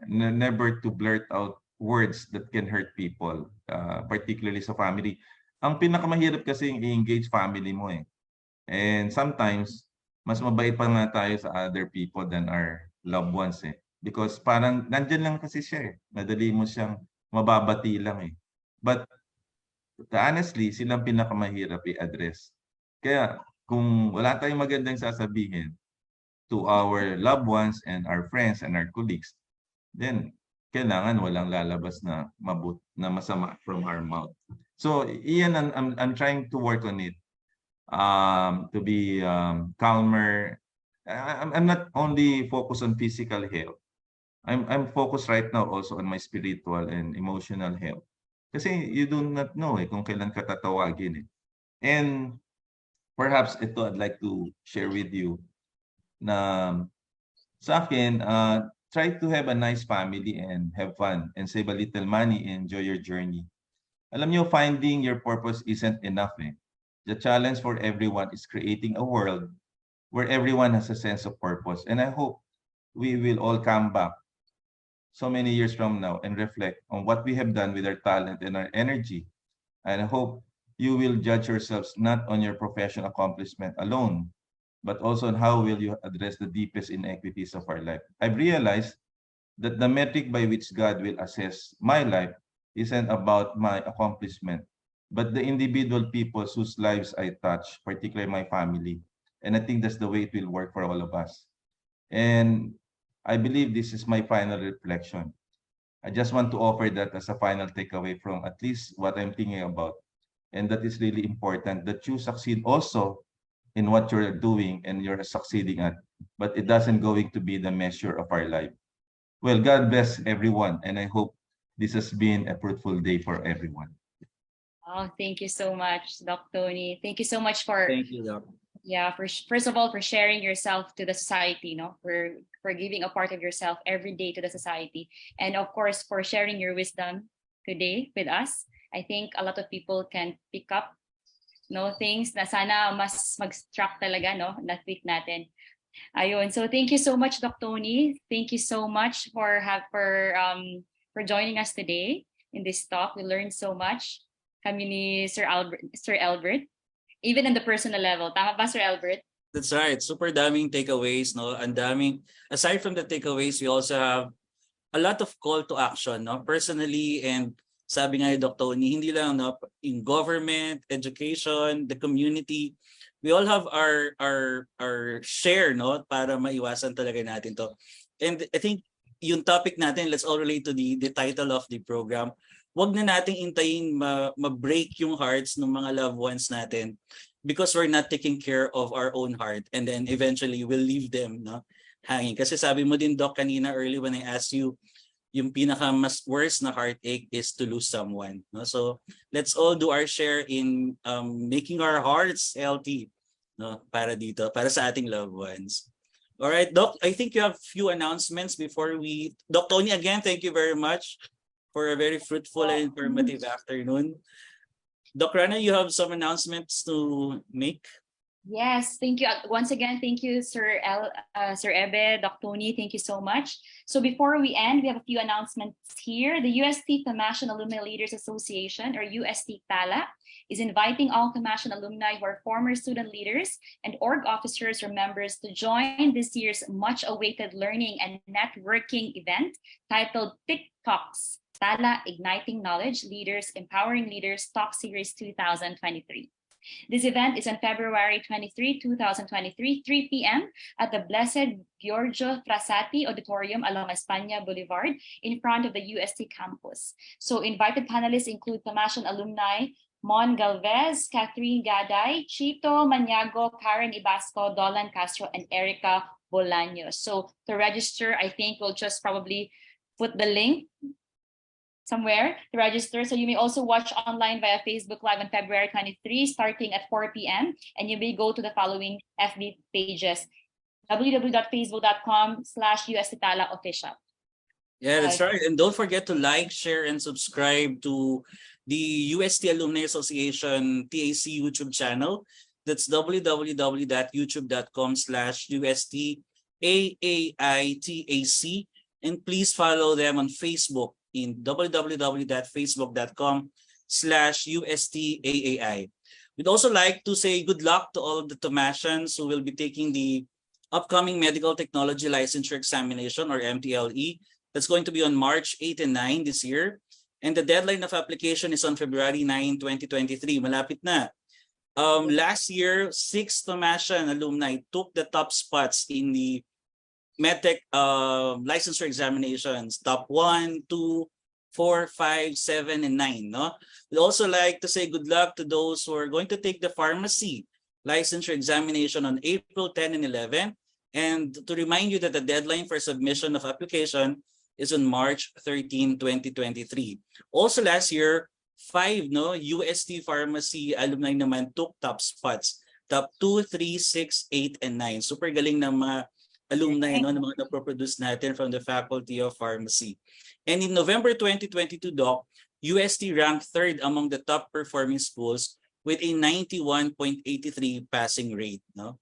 Speaker 17: Never to blurt out words that can hurt people, particularly sa family. Ang pinakamahirap kasi yung i-engage family mo eh. And sometimes, mas mabait pa nga tayo sa other people than our loved ones eh. Because parang nandyan lang kasi siya eh. Madali mo siyang mababati lang eh. But honestly, silang pinakamahirap i-address. Kaya kung wala tayong magandang sasabihin to our loved ones and our friends and our colleagues, then kailangan walang lalabas na masama from our mouth. So iyan, I'm trying to work on it. To be calmer. I'm not only focused on physical health. I'm focused right now also on my spiritual and emotional health. Kasi you do not know kung kailan ka tatawagin eh. And perhaps ito I'd like to share with you na sa akin, try to have a nice family and have fun and save a little money and enjoy your journey. Alam niyo, finding your purpose isn't enough eh. The challenge for everyone is creating a world where everyone has a sense of purpose. And I hope we will all come back so many years from now and reflect on what we have done with our talent and our energy. And I hope you will judge yourselves not on your professional accomplishment alone, but also on how will you address the deepest inequities of our life. I've realized that the metric by which God will assess my life isn't about my accomplishment, but the individual people whose lives I touch, particularly my family. And I think that's the way it will work for all of us. And I believe this is my final reflection. I just want to offer that as a final takeaway from at least what I'm thinking about. And that is really important, that you succeed also in what you're doing and you're succeeding at. But it doesn't going to be the measure of our life. Well, God bless everyone. And I hope this has been a fruitful day for everyone.
Speaker 15: Oh, thank you so much, Doc Tony. Thank you so much for
Speaker 16: Doc.
Speaker 15: Yeah, first of all, for sharing yourself to the society, for giving a part of yourself every day to the society, and of course for sharing your wisdom today with us. I think a lot of people can pick up things na sana mas mag-struck talaga na tweet natin. Ayun. So thank you so much, Doc Tony. Thank you so much for joining us today in this talk. We learned so much. Kami ni Sir Elbert. even in the personal level. Tama ba, Sir Elbert?
Speaker 16: That's right. Super daming takeaways, no? Ang daming, aside from the takeaways, we also have a lot of call to action, no? Personally, and sabi nga ni Dr. Tony, hindi lang, no? In government, education, the community, we all have our share, no? Para maiwasan talaga natin to. And I think yung topic natin, let's all relate to the title of the program. Wag na nating intayin ma-break yung hearts ng mga loved ones natin because we're not taking care of our own heart, and then eventually we'll leave them, no, hanging. Kasi sabi mo din, Doc, kanina early when I asked you, yung pinaka mas worst na heartache is to lose someone, no? So let's all do our share in making our hearts healthy, no, para dito, para sa ating loved ones. All right, Doc, I think you have few announcements before we... Doc Tony, again, thank you very much for a very fruitful and informative afternoon. Doc Rona, you have some announcements to make?
Speaker 15: Yes, thank you. Once again, thank you, Sir Ebe, Doc Tony, thank you so much. So before we end, we have a few announcements here. The UST Thomasian Alumni Leaders Association, or USTAAI, is inviting all Thomasian alumni who are former student leaders and org officers or members to join this year's much-awaited learning and networking event titled TikToks, TAAI Igniting Knowledge, Leaders, Empowering Leaders Talk Series 2023. This event is on February 23, 2023, 3 p.m. at the Blessed Giorgio Frassati Auditorium along España Boulevard in front of the UST campus. So invited panelists include Thomasian alumni Mon Galvez, Catherine Gaday, Chito Maniago, Karen Ibasco, Dolan Castro, and Erica Bolaños. So to register, I think we'll just probably put the link somewhere to register. So you may also watch online via Facebook Live on February 23, starting at 4 p.m. And you may go to the following FB pages: www.facebook.com/USTAAI official.
Speaker 16: Yeah, that's right. And don't forget to like, share, and subscribe to the UST Alumni Association TAC YouTube channel. That's www.youtube.com/USTAAITAC. And please follow them on Facebook in www.facebook.com/USTAAI. We'd also like to say good luck to all of the Thomasians who will be taking the upcoming Medical Technology Licensure Examination, or MTLE. That's going to be on March 8 and 9 this year. And the deadline of application is on February 9, 2023. Malapit na. Last year, 6 Thomasian alumni took the top spots in the MedTech licensure examinations. Top 1, 2, 4, 5, 7, and 9. No? We'd also like to say good luck to those who are going to take the pharmacy licensure examination on April 10 and 11. And to remind you that the deadline for submission of application is on March 13, 2023. Also last year, 5 UST Pharmacy alumni naman took top spots. Top 2, 3, 6, 8, and 9. Super galing ng mga alumni, ng mga naproproduce natin from the Faculty of Pharmacy. And in November 2022, Doc, UST ranked 3rd among the top performing schools with a 91.83 passing rate. No?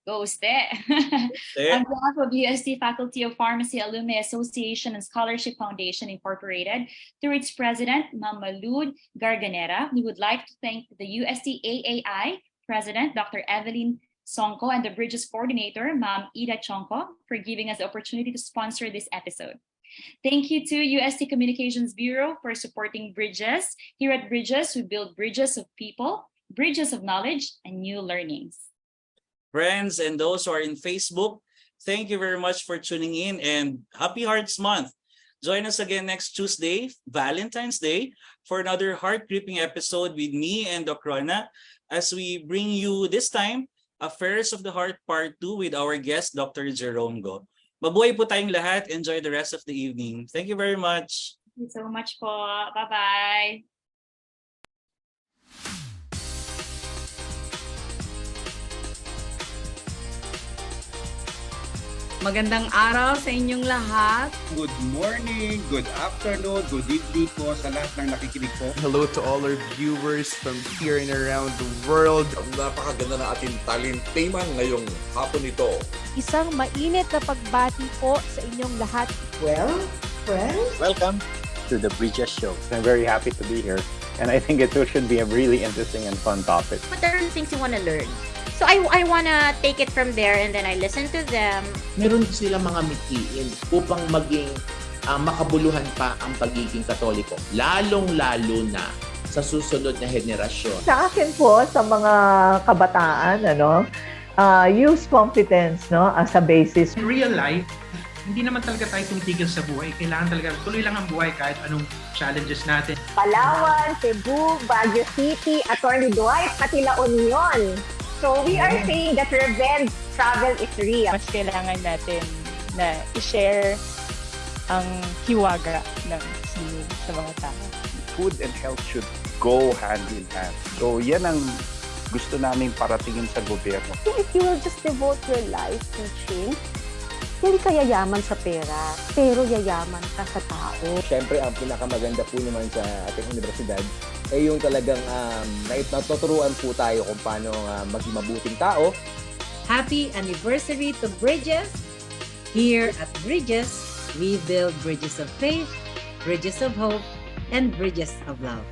Speaker 15: Goes there. On behalf of UST Faculty of Pharmacy Alumni Association and Scholarship Foundation Incorporated, through its president, Ma'am Malud Garganera, we would like to thank the USTAAI President, Dr. Evelyn Sonko, and the Bridges Coordinator, Ma'am Ida Chonko, for giving us the opportunity to sponsor this episode. Thank you to UST Communications Bureau for supporting Bridges. Here at Bridges, we build bridges of people, bridges of knowledge, and new learnings.
Speaker 16: Friends and those who are in Facebook, thank you very much for tuning in, and Happy Hearts Month. Join us again next Tuesday, Valentine's Day, for another heart-gripping episode with me and Doc Rona, as we bring you this time Affairs of the Heart Part 2 with our guest, Dr. Jerome Go. Mabuhay po tayong lahat. Enjoy the rest of the evening. Thank you very much.
Speaker 15: Thank you so much po. Bye-bye.
Speaker 1: Magandang araw sa inyong lahat.
Speaker 2: Good morning, good afternoon, good evening po sa lahat ng nakikinig po.
Speaker 3: Hello to all our viewers from here and around the world.
Speaker 4: Napakaganda ng ating talenteman ngayong hapon ito.
Speaker 13: Isang mainit na pagbati po sa inyong lahat.
Speaker 10: Well, friends,
Speaker 7: Welcome to the Bridges Show. I'm very happy to be here. And I think it should be a really interesting and fun topic.
Speaker 9: What are the things you want to learn? So I want to take it from there and then I listen to them.
Speaker 6: Meron silang mga mithiin upang maging makabuluhan pa ang pagiging Katoliko, lalong-lalo na sa susunod na henerasyon.
Speaker 10: Sa akin po, sa mga kabataan, use competence as a basis.
Speaker 11: In real life, hindi naman talaga tayo tumitigil sa buhay. Kailangan talaga tuloy lang ang buhay kahit anong challenges natin.
Speaker 12: Palawan, Cebu, Baguio City, Attorney Dwight, pati La Union. So we are saying that revenge travel is real.
Speaker 5: Mas kailangan natin na i-share ang hiwaga ng sino sa mga tao.
Speaker 8: Food and health should go hand in hand. So yan ang gusto namin paratingin sa gobyerno.
Speaker 13: If you will just devote your life teaching, hindi ka yayaman sa pera, pero yayaman ka sa tao.
Speaker 14: Siyempre, ang pinakamaganda po naman sa ating universidad ay yung talagang natuturuan po tayo kung paano maging mabuting tao.
Speaker 1: Happy anniversary to Bridges! Here at Bridges, we build bridges of faith, bridges of hope, and bridges of love.